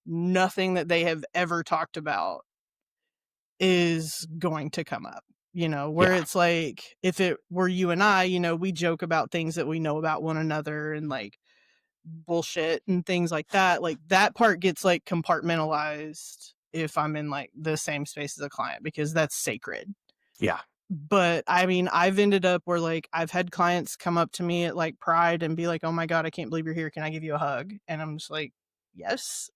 nothing that they have ever talked about is going to come up, where Yeah. it's like, if it were you and I, we joke about things that we know about one another and like bullshit and things like that. Like that part gets like compartmentalized if I'm in like the same space as a client because that's sacred. Yeah. But I mean, I've ended up where like I've had clients come up to me at like Pride and be like, "Oh my god, I can't believe you're here. Can I give you a hug?" And I'm just like, "Yes."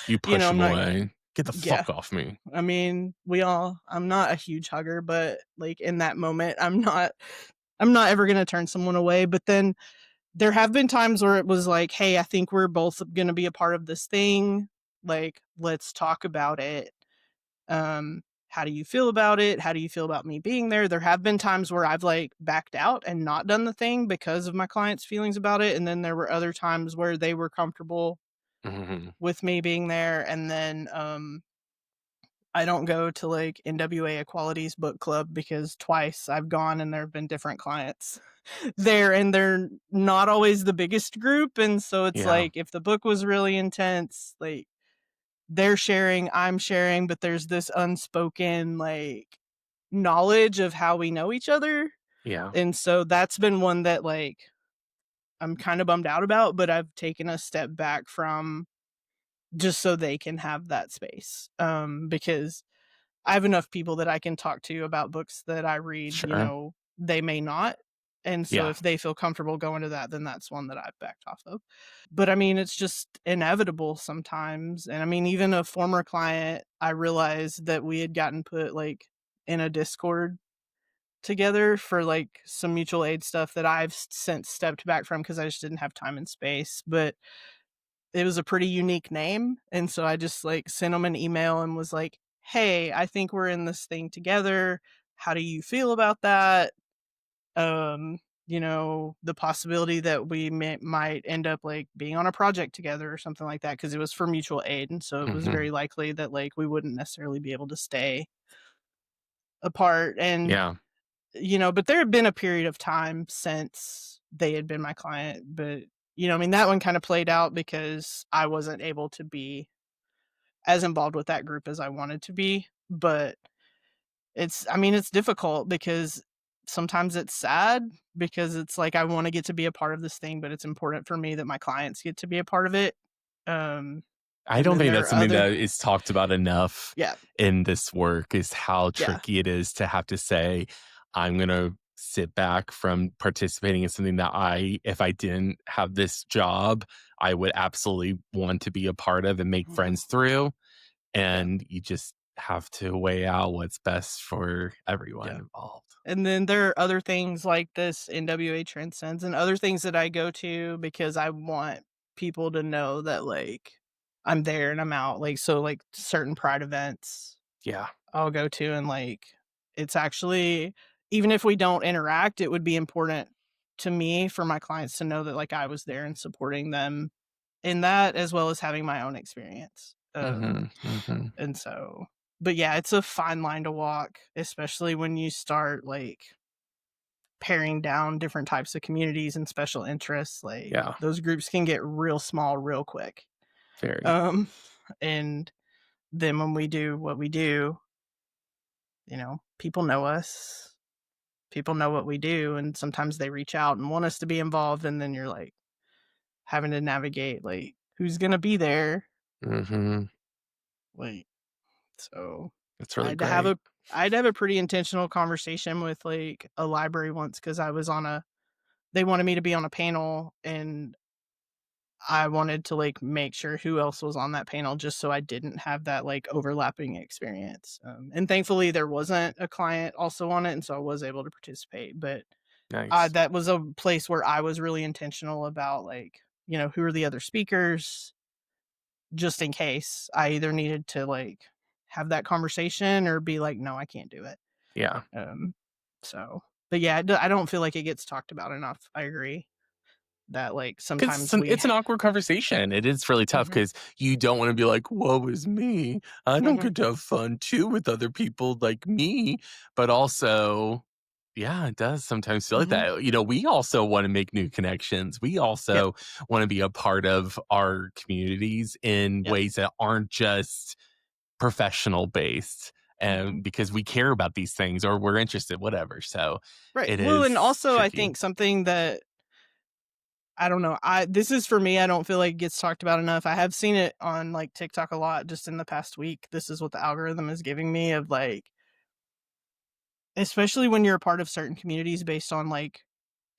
You push I'm them not away. Get the yeah. fuck off me. I mean, I'm not a huge hugger, but, like, in that moment, I'm not ever gonna turn someone away, but then there have been times where it was like, "Hey, I think we're both gonna be a part of this thing, like, let's talk about it. How do you feel about it? How do you feel about me being there?" There have been times where I've, like, backed out and not done the thing because of my clients' feelings about it, and then there were other times where they were comfortable Mhm. with me being there, and then, I don't go to, like, NWA Equality's book club because twice I've gone and there have been different clients there, and they're not always the biggest group, and so it's Yeah. like, if the book was really intense, like, they're sharing, I'm sharing, but there's this unspoken, like, knowledge of how we know each other, Yeah. and so that's been one that, like, I'm kinda bummed out about, but I've taken a step back from just so they can have that space, because I have enough people that I can talk to about books that I read, Sure. they may not. And so Yeah. if they feel comfortable going to that, then that's one that I've backed off of. But I mean, it's just inevitable sometimes. And I mean, even a former client, I realized that we had gotten put like in a Discord together for like some mutual aid stuff that I've since stepped back from because I just didn't have time and space. But it was a pretty unique name, and so I just, like, sent him an email and was like, "Hey, I think we're in this thing together. How do you feel about that? The possibility that we might end up, like, being on a project together or something like that, because it was for mutual aid, and so it was Mhm. very likely that, like, we wouldn't necessarily be able to stay apart, and, Yeah. but there had been a period of time since they had been my client, but, I mean, that one kinda played out because I wasn't able to be as involved with that group as I wanted to be. but I mean, it's difficult because sometimes it's sad because it's like I wanna get to be a part of this thing, but it's important for me that my clients get to be a part of it. Um, I and don't then think there that's are something other that is talked about enough Yeah, in this work is how yeah, tricky it is to have to say, I'm going to sit back from participating in something that if I didn't have this job, I would absolutely want to be a part of and make mhm, friends through. yeah, And you just have to weigh out what's best for everyone yeah. involved. And then there are other things like this NWA Transcends and other things that I go to because I want people to know that, like, I'm there and I'm out, like, so, like, certain pride events Yeah. I'll go to and, like, it's actually even if we don't interact, it would be important to me for my clients to know that, like, I was there and supporting them in that as well as having my own experience. Hmm. Hmm. And so but yeah, it's a fine line to walk, especially when you start, like, paring down different types of communities and special interests, like, Yeah. those groups can get real small real quick. Very. Um, and then when we do what we do, people know us, people know what we do, and sometimes they reach out and want us to be involved, and then you're, like, having to navigate, like, who's gonna be there, Hmm. like, so That's I really had to have great. a I had to have a pretty intentional conversation with, like, a library once because I was on a they wanted me to be on a panel, and I wanted to, like, make sure who else was on that panel just so I didn't have that, like, overlapping experience, and thankfully, there wasn't a client also on it, and so I was able to participate, but, Nice. that was a place where I was really intentional about, like, who are the other speakers, just in case I either needed to, like, have that conversation or be like, "No, I can't do it." Yeah. Um, so but yeah, I don't feel like it gets talked about enough. I agree that, like, 'Cause sometimes we it's an awkward conversation. It is really tough Mhm, because you don't wanna be like, "Woe is me. I don't mhm, get to have fun too with other people like me." But also, yeah, it does sometimes feel like mhm, that. We also wanna make new connections. We yep, also wanna be a part of our communities in yep, ways that aren't just professional based, mhm. and because we care about these things or we're interested, whatever. So, Right. it Well, and is also I tricky. think something that I don't know, this is for me, I don't feel like it gets talked about enough. I have seen it on, like, TikTok a lot just in the past week. This is what the algorithm is giving me of, like especially when you're a part of certain communities based on, like,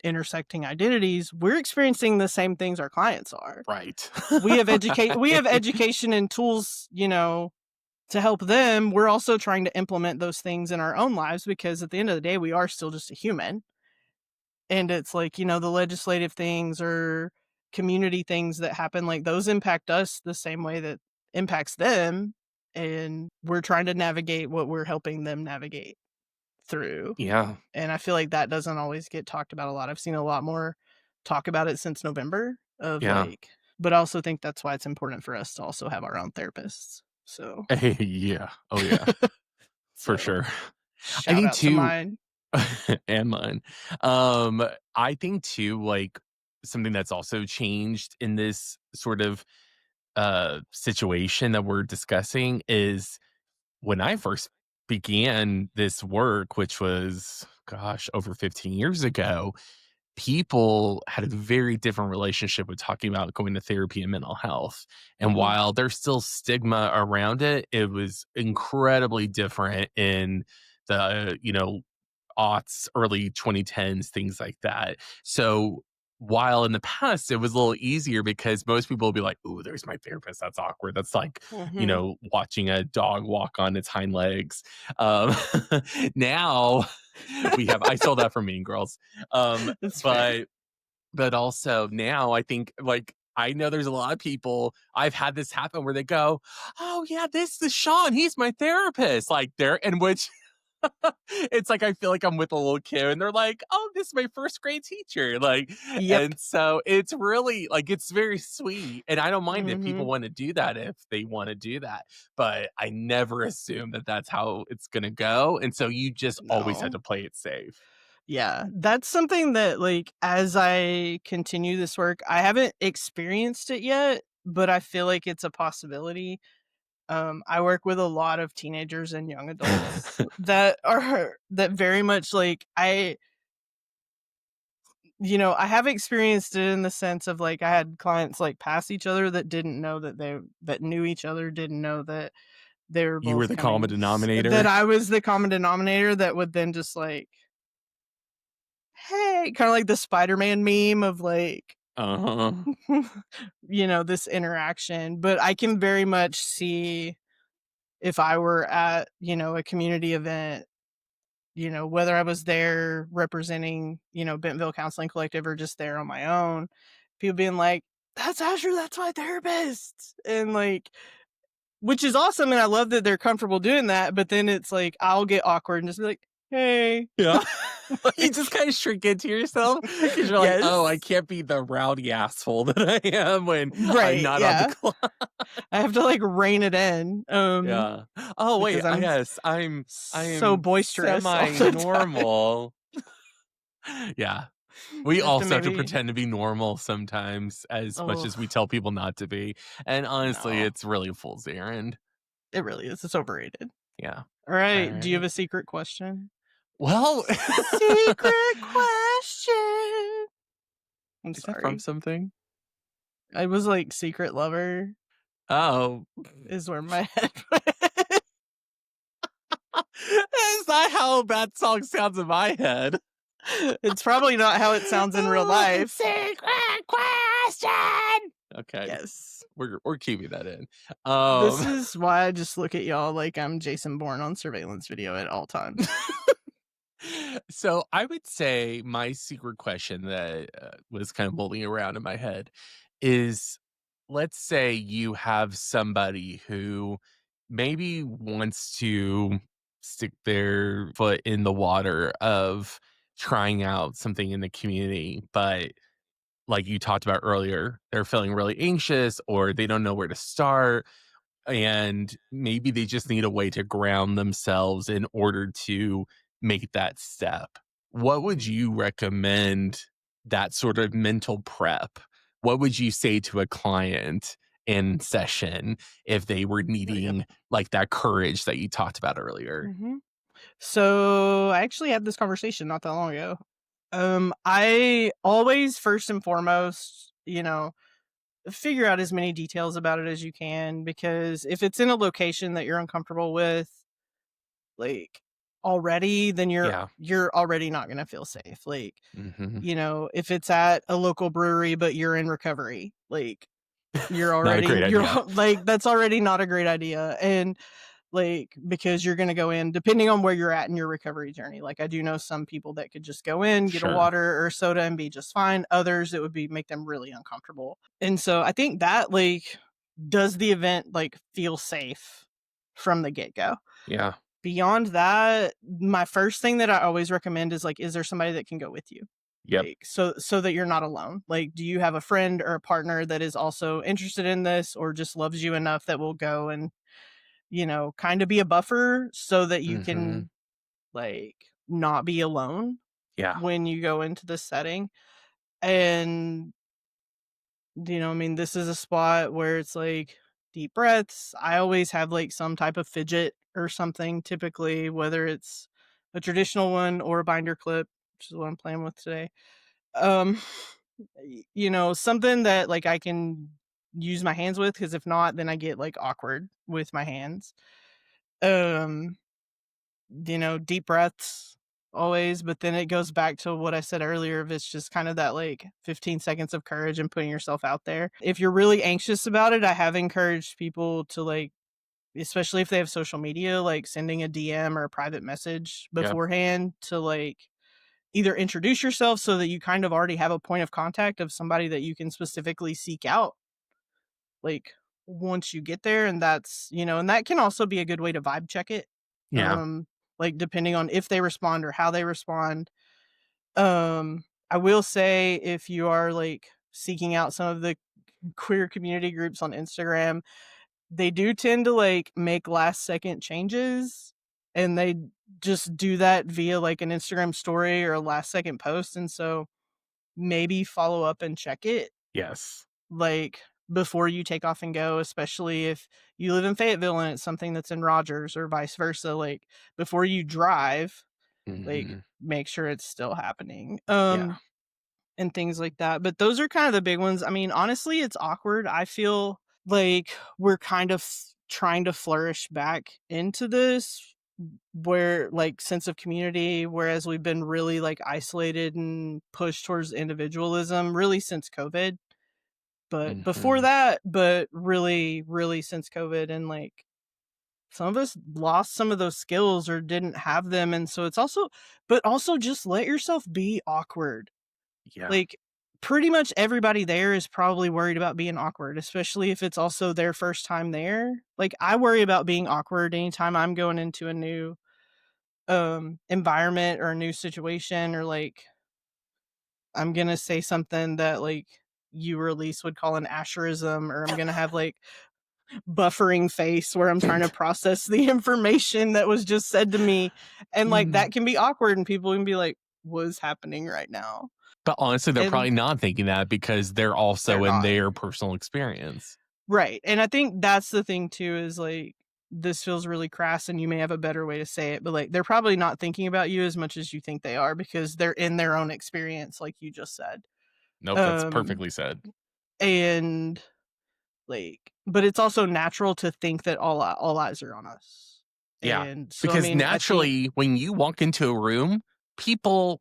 intersecting identities, we're experiencing the same things our clients are. Right. We have education and tools, to help them. We're also trying to implement those things in our own lives because at the end of the day, we are still just a human. And it's like, the legislative things or community things that happen, like those impact us the same way that impacts them. And we're trying to navigate what we're helping them navigate through. Yeah. And I feel like that doesn't always get talked about a lot. I've seen a lot more talk about it since November of Yeah. like, but I also think that's why it's important for us to also have our own therapists. So, Yeah. Oh, yeah, for so sure. I shout think out to too mine. and mine. Um, I think too, like, something that's also changed in this sort of, situation that we're discussing is when I first began this work, which was, gosh, over 15 years ago, people had a very different relationship with talking about going to therapy and mental health. And Mhm, while there's still stigma around it, it was incredibly different in the, aughts, early 2010s, things like that. So while in the past it was a little easier because most people will be like, "Ooh, there's my therapist. That's awkward. That's like, mhm. watching a dog walk on its hind legs." Um, now I stole that from Mean Girls. That's fair. But also now I think, like, I know there's a lot of people I've had this happen where they go, "Oh yeah, this is Sean. He's my therapist." Like they're in which it's like I feel like I'm with a little kid and they're like, "Oh, this is my first grade teacher." Like, Yep. and so it's really like it's very sweet. And I don't mind if people Mhm. want to do that if they want to do that. But I never assume that that's how it's going to go. And so you just always have No. to play it safe. Yeah, that's something that, like, as I continue this work, I haven't experienced it yet, but I feel like it's a possibility. I work with a lot of teenagers and young adults that very much like I have experienced it in the sense of like I had clients like pass each other that didn't know that knew each other, didn't know that they were You were both the common that denominator. I was the common denominator that would then just like, hey, kind of like the Spider-Man meme of like, Uh-huh. this interaction. But I can very much see if I were at, a community event, whether I was there representing, Bentonville Counseling Collective or just there on my own, people being like, that's Asher, that's my therapist. And like, which is awesome. And I love that they're comfortable doing that. But then it's like, I'll get awkward and just be like, hey. Yeah. You just Like, kinda shrink into yourself because you're like, "Oh, I yes. can't be the rowdy asshole that I am when I'm Right. not on the Yeah. clock." I have to like rein it in. Yeah. Oh, wait, Because I'm I so am boisterous all the time. semi-normal. Yeah. We I have to also have to maybe, pretend to be normal sometimes as much oh, as we tell people not to be, and honestly, no. it's really a fool's errand. It really is. It's overrated. Yeah. All right. Do you have Alright. a secret question? Well, Secret question. I'm is that from sorry. something? I was like secret lover Oh. is where my head went. Is that how that song sounds in my head? It's probably not how it sounds in real life. Secret question. Okay, Yes. we're keeping that in. This Um, is why I just look at y'all like I'm Jason Bourne on surveillance video at all times. so I would say my secret question that was kind of mulling around in my head is, let's say you have somebody who maybe wants to stick their foot in the water of trying out something in the community, but like you talked about earlier, they're feeling really anxious or they don't know where to start. And maybe they just need a way to ground themselves in order to make that step. What would Mhm. you recommend that sort of mental prep? What would you say to a client in session if they were Yep. needing like that courage that you talked about earlier? Mhm. So I actually had this conversation not that long ago. I always first and foremost, figure out as many details about it as you can because if it's in a location that you're uncomfortable with, like already, then you're Yeah. you're already not gonna feel safe. Like, Hmm. if it's at a local brewery but you're in recovery, like Not a great you're idea. like that's already not a great idea. And like, because you're gonna go in depending on where you're at in your recovery journey. Like, I do know some people that could just go in, get a Sure. water or soda and be just fine. Others, it would be make them really uncomfortable. And so I think that, like, does the event, like, feel safe from the get-go? Yeah. Beyond that, my first thing that I always recommend is, like, is there somebody that can go with you? Yep. Like, so that you're not alone. Like, do you have a friend or a partner that is also interested in this or just loves you enough that will go and kind of be a buffer so that you Hmm. can, like, not be alone Yeah. when you go into this setting. And, I mean, this is a spot where it's like deep breaths. I always have like some type of fidget or something, typically, whether it's a traditional one or a binder clip, which is what I'm playing with today. Um, something that like I can use my hands with, because if not, then I get like awkward with my hands. Um, deep breaths always, but then it goes back to what I said earlier of it's just kind of that like 15 seconds of courage and putting yourself out there. If you're really anxious about it, I have encouraged people to like, especially if they have social media, like sending a DM or a private message Yep. beforehand to like either introduce yourself so that you kind of already have a point of contact of somebody that you can specifically seek out like once you get there. And and that can also be a good way to vibe check it, Yeah. um like depending on if they respond or how they respond. I will say, if you are like seeking out some of the queer community groups on Instagram, they do tend to like make last second changes, and they just do that via like an Instagram story or a last second post. And so maybe follow up and check it, Yes. like, before you take off and go, especially if you live in Fayetteville and it's something that's in Rogers or vice versa. Like before you drive, like Mhm. make sure it's still happening. Yeah. And things like that. But those are kind of the big ones. I mean, honestly, it's awkward. I feel like we're kind of trying to flourish back into this where like sense of community, whereas we've been really like isolated and pushed towards individualism really since COVID. But before Mhm. that, but really, really since COVID, and like some of us lost some of those skills or didn't have them. And so it's also, but also just let yourself be awkward. Yeah. Like, pretty much everybody there is probably worried about being awkward, especially if it's also their first time there. Like, I worry about being awkward anytime I'm going into a new, environment or a new situation, or, like, I'm gonna say something that, like, you or Elise would call an asherism, or I'm gonna have, like, buffering face where I'm trying to process the information that was just said to me, and, like, Mm. that can be awkward, and people can be like, "What is happening right now?" But honestly, they're And probably not thinking that because they're they're also in not. their personal experience. Right, and I think that's the thing too is, like, this feels really crass and you may have a better way to say it, but, like, they're probably not thinking about you as much as you think they are because they're in their own experience, like you just said. Nope, that's Um, perfectly said. and, like but it's also natural to think that all eyes are on us. Yeah, And so, I because mean, I think naturally, when you walk into a room, people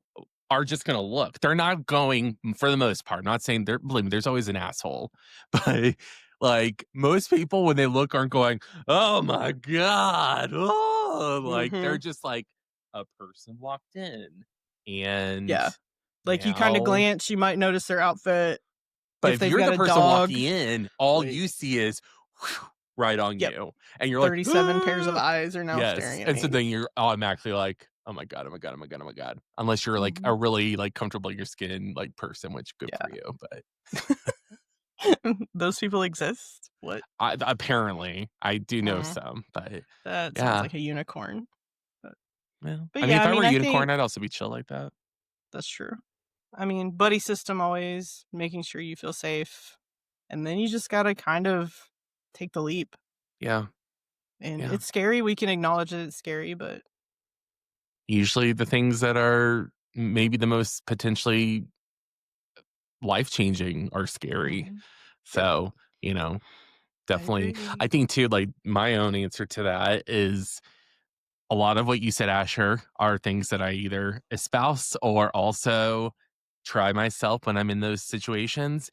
are just gonna look. They're not going for the most part, not saying there believe me, there's always an asshole, but, like, most people, when they look, aren't going, "Oh my god, oh," like, they're Mhm, just like, "A person walked in, and yeah. Like, you kinda now." glance, you might notice their outfit. But If if they've you're got the a person dog, walking in, all like you see is right on yep, you, and you're like, 37 pairs of eyes are now yes, staring at and so me. then you're automatically like, "Oh my god, oh my god, oh my god, oh my god," unless you're, like, a Mhm, really, like, comfortable in your skin, like, person, which good for yeah. you, but Those people exist? What? apparently, I do know Mm, some, but that sounds yeah, like a unicorn. But well, but I mean, yeah, if I I were mean, a I unicorn, think I'd also be chill like that. that's true. I mean, buddy system always, making sure you feel safe, and then you just gotta kind of take the leap. Yeah, And yeah. it's scary, we can acknowledge that it's scary, but Usually the things that are maybe the most potentially life-changing are scary. mhm. Yep, So, you know, I definitely. agree. I think too, like my own answer to that is a lot of what you said, Asher, are things that I either espouse or also try myself when I'm in those situations.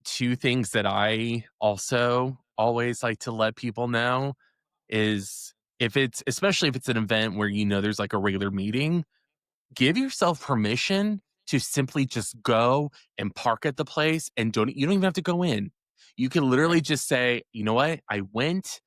Two things that I also always like to let people know is if it's, especially if it's an event where you know there's like a regular meeting, give yourself permission to simply just go and park at the place and you don't even have to go in. You can literally Right. just say, you know what, I went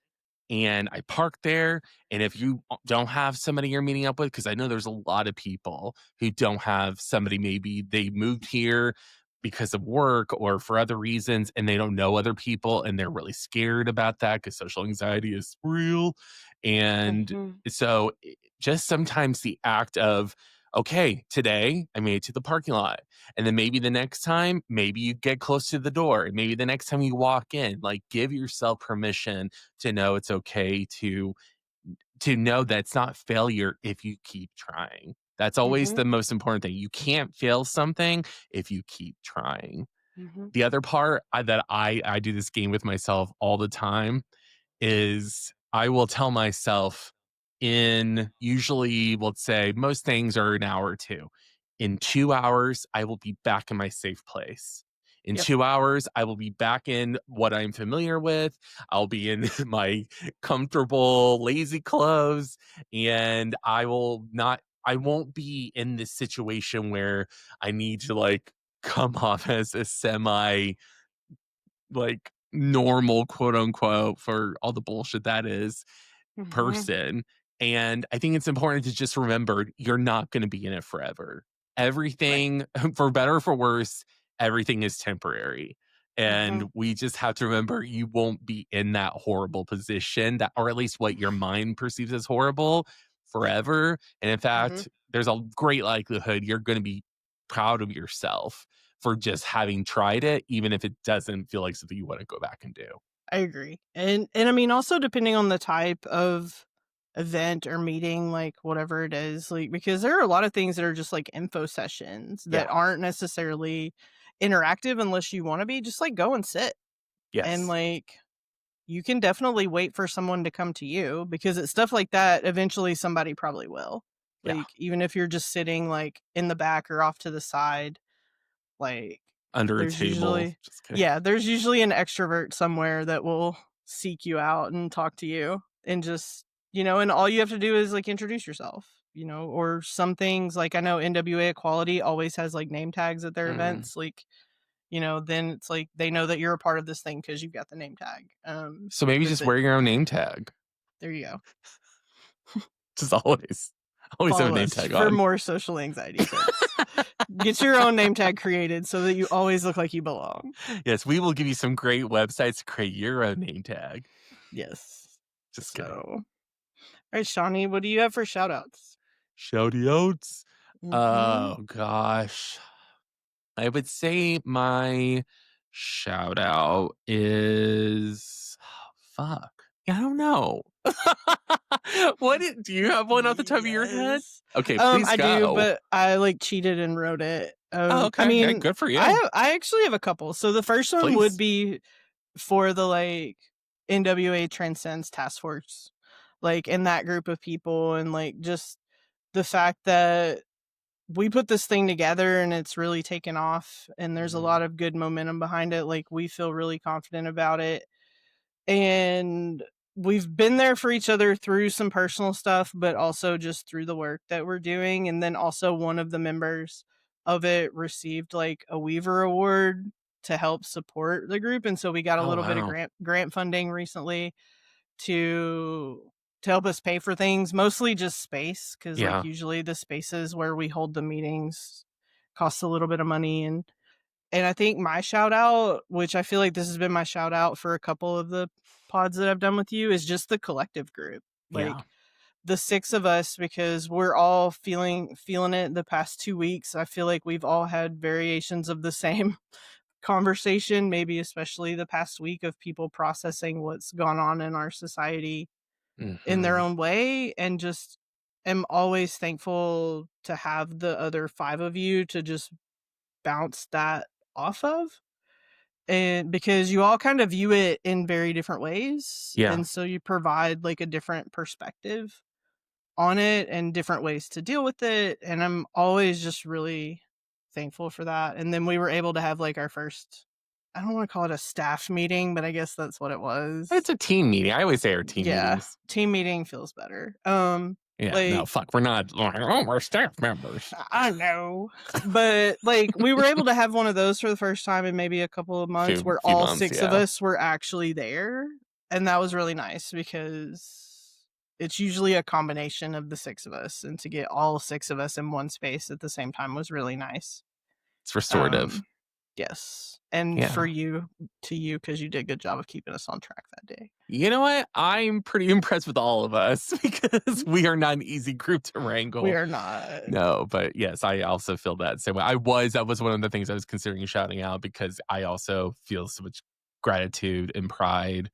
and I parked there. And if you don't have somebody you're meeting up with, because I know there's a lot of people who don't have somebody, maybe they moved here because of work or for other reasons, and they don't know other people and they're really scared about that because social anxiety is real. And Mhm, so just sometimes the act of, okay, today I made it to the parking lot. And then maybe the next time, maybe you get close to the door. And maybe the next time you walk in, like give yourself permission to know it's okay to know that it's not failure if you keep trying. That's always mhm, the most important thing. You can't fail something if you keep trying. mhm. The other part that I do this game with myself all the time is I will tell myself in usually, let's say, most things are an hour or two. In 2 hours, I will be back in my safe place. In Yep. 2 hours, I will be back in what I'm familiar with. I'll be in my comfortable, lazy clothes, and I won't be in this situation where I need to like come off as a semi like normal quote unquote for all the bullshit that is Mhm. person. And I think it's important to just remember you're not going to be in it forever. Right. Everything, for better or for worse, everything is temporary. And Mhm, we just have to remember you won't be in that horrible position that, or at least what your mind perceives as horrible forever. And in mhm. fact, there's a great likelihood you're going to be proud of yourself for just having tried it, even if it doesn't feel like something you want to go back and do. I agree. And I mean, also depending on the type of event or meeting, like whatever it is, like because there are a lot of things that are just like info sessions that Yeah. aren't necessarily interactive unless you want to be. Just like go and sit and Yes. like you can definitely wait for someone to come to you because it's stuff like that. Eventually, somebody probably will. Yeah. Like even if you're just sitting like in the back or off to the side, like, Under a there's table. usually Just kidding. yeah, there's usually an extrovert somewhere that will seek you out and talk to you and just and all you have to do is, like, introduce yourself, or some things, like, I know NWA Equality always has, like, name tags at their Mm. events, like, then it's like they know that you're a part of this thing because 'cause you've got the name tag, So maybe with just it. wear your own name tag. There you go. Just always have a Follow name us tag for on. more social anxiety tips. Get your own name tag created so that you always look like you belong. Yes, we will give you some great websites to create your own name tag. Yes. Just kidding. So, alright, Shawnee, what do you have for shout outs? Shouty outs. Mhm. Oh gosh. I would say my shout out is fuck. I don't know. Do you have one off the top of your head? Yes. Okay, please I do, go. but I, like, cheated and wrote it. Oh, I okay. Yeah, mean, good for you. I actually have a couple. So the first one would Please. be for the, like, NWA Transcends task force, like, in that group of people and, like, just the fact that we put this thing together and it's really taken off and there's a Mhm. lot of good momentum behind it. Like, we feel really confident about it. And we've been there for each other through some personal stuff, but also just through the work that we're doing. And then also one of the members of it received like a Weaver Award to help support the group. And so we got a Oh little bit of wow. grant funding recently to help us pay for things, mostly just space, because like Yeah. usually the spaces where we hold the meetings cost a little bit of money. And I think my shout out, which I feel like this has been my shout out for a couple of the pods that I've done with you, is just the collective group. Yeah. Like the six of us, because we're all feeling it the past 2 weeks. I feel like we've all had variations of the same conversation, maybe especially the past week of people processing what's gone on in our society in their Mhm. own way. And just am always thankful to have the other five of you to just bounce that off of. And because you all kind of view it in very different ways, Yeah. and so you provide, like, a different perspective on it and different ways to deal with it, and I'm always just really thankful for that. And then we were able to have, like, our first, I don't wanna call it a staff meeting, but I guess that's what it was. It's a team meeting. I always say our team Yeah, meetings. team meeting feels better. Yeah, no, Like, fuck. We're not oh, we're staff members. I know. But, like, we were able to have one of those for the first time in maybe a couple of months where Few all months, 6 of yeah. us were actually there, and that was really nice because it's usually a combination of the 6 of us, and to get all 6 of us in one space at the same time was really nice. It's restorative. Um, yes, and for Yeah. you to you, because you did a good job of keeping us on track that day. You know what? I'm pretty impressed with all of us because we are not an easy group to We wrangle. are not. No, but yes, I also feel that same way. That was one of the things I was considering shouting out because I also feel so much gratitude and pride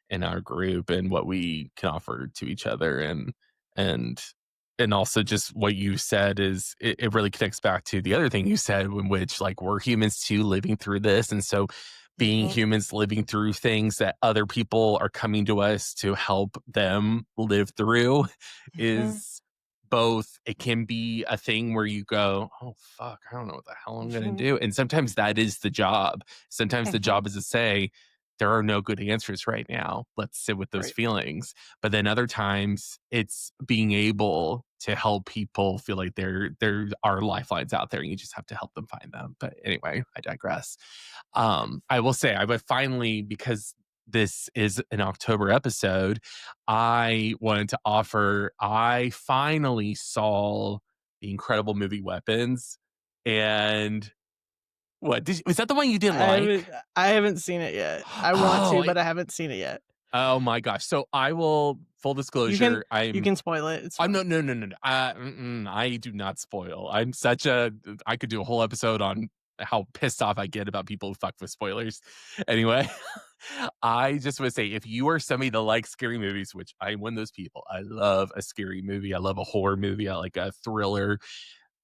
in our group and what we can offer to each other and and also just what you said is it really connects back to the other thing you said in which like we're humans too living through this. And so being Mhm, humans living through things that other people are coming to us to help them live through mhm, is both it can be a thing where you go, "Oh, fuck, I don't know what the hell I'm gonna mhm, do," and sometimes that is the job. Sometimes the mhm. job is to say, "There are no good answers right now. Let's sit with those Right. feelings." But then other times, it's being able to help people feel like there are lifelines out there, and you just have to help them find them. But anyway, I digress. I will say, I would finally because this is an October episode, I wanted to offer I finally saw the incredible movie Weapons, and was that the one you didn't I haven't like? I haven't seen it yet. I want Oh, to, but I haven't seen it yet. oh my gosh. So I will full You can disclosure, you can spoil it, it's I'm fine. no. I do not spoil. I could do a whole episode on how pissed off I get about people who fuck with spoilers. Anyway, I just want to say if you are somebody that likes scary movies, which I'm one of those people, I love a scary movie. I love a horror movie. I like a thriller.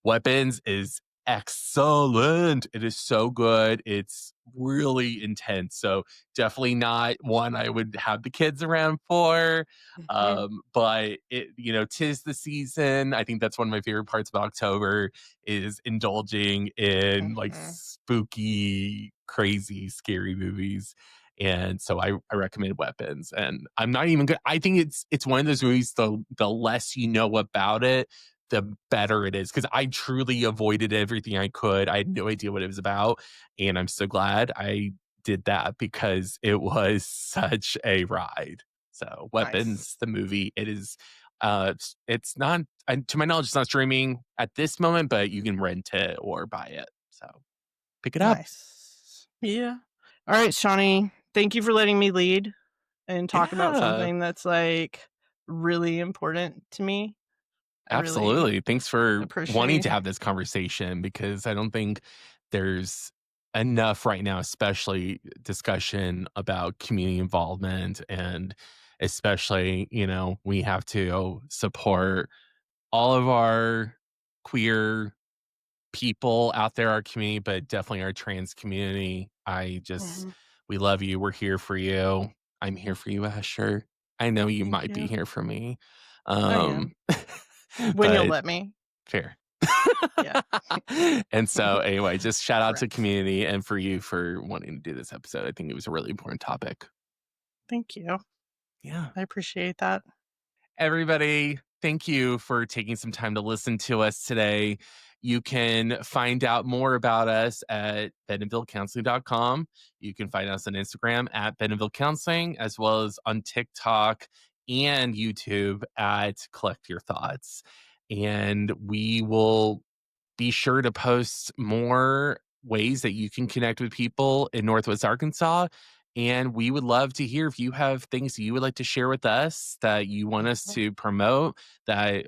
Weapons is excellent. It is so good. It's really intense. So definitely not one I would have the kids around for. Mhm. But it, tis the season. I think that's one of my favorite parts of October is indulging in like Mhm. spooky, crazy, scary movies. And so I recommend Weapons. And I'm not even good. I think it's one of those movies, the less you know about it, the better it is. Because I truly avoided everything I could. I had no idea what it was about. And I'm so glad I did that because it was such a ride. So Nice. Weapons, the movie, it's not, to my knowledge, it's not streaming at this moment, but you can rent it or buy it. So pick it up. Nice. Yeah. All right, Shawnee, thank you for letting me lead and talk about Yeah. something that's, like, really important to me. I really Absolutely. Thanks for wanting appreciate. to have this conversation because I don't think there's enough right now, especially discussion about community involvement. And especially, we have to support all of our queer people out there, our community, but definitely our trans community. Mhm. We love you. We're here for you. I'm here for you, Asher. I know you Thank might be you. here for me. I am. Um, When you'll but let me. fair. Yeah. And so, anyway, just shout out to Correct. community and for you for wanting to do this episode. I think it was a really important topic. Thank you. Yeah. I appreciate that. Everybody, thank you for taking some time to listen to us today. You can find out more about us at bentonvillecounseling.com. You can find us on Instagram at Bentonville Counseling, as well as on TikTok and YouTube at Collect Your Thoughts. And we will be sure to post more ways that you can connect with people in Northwest Arkansas. And we would love to hear if you have things that you would like to share with us that you want us Mhm. to promote, that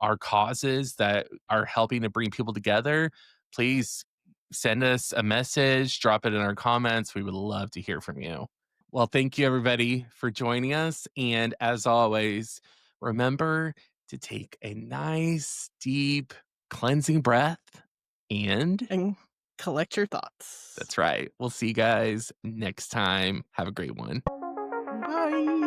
are causes that are helping to bring people together. Please send us a message, drop it in our comments. We would love to hear from you. Well, thank you everybody for joining us. And as always, remember to take a nice, deep, cleansing breath. And And collect your thoughts. that's right. We'll see you guys next time. Have a great one. Bye.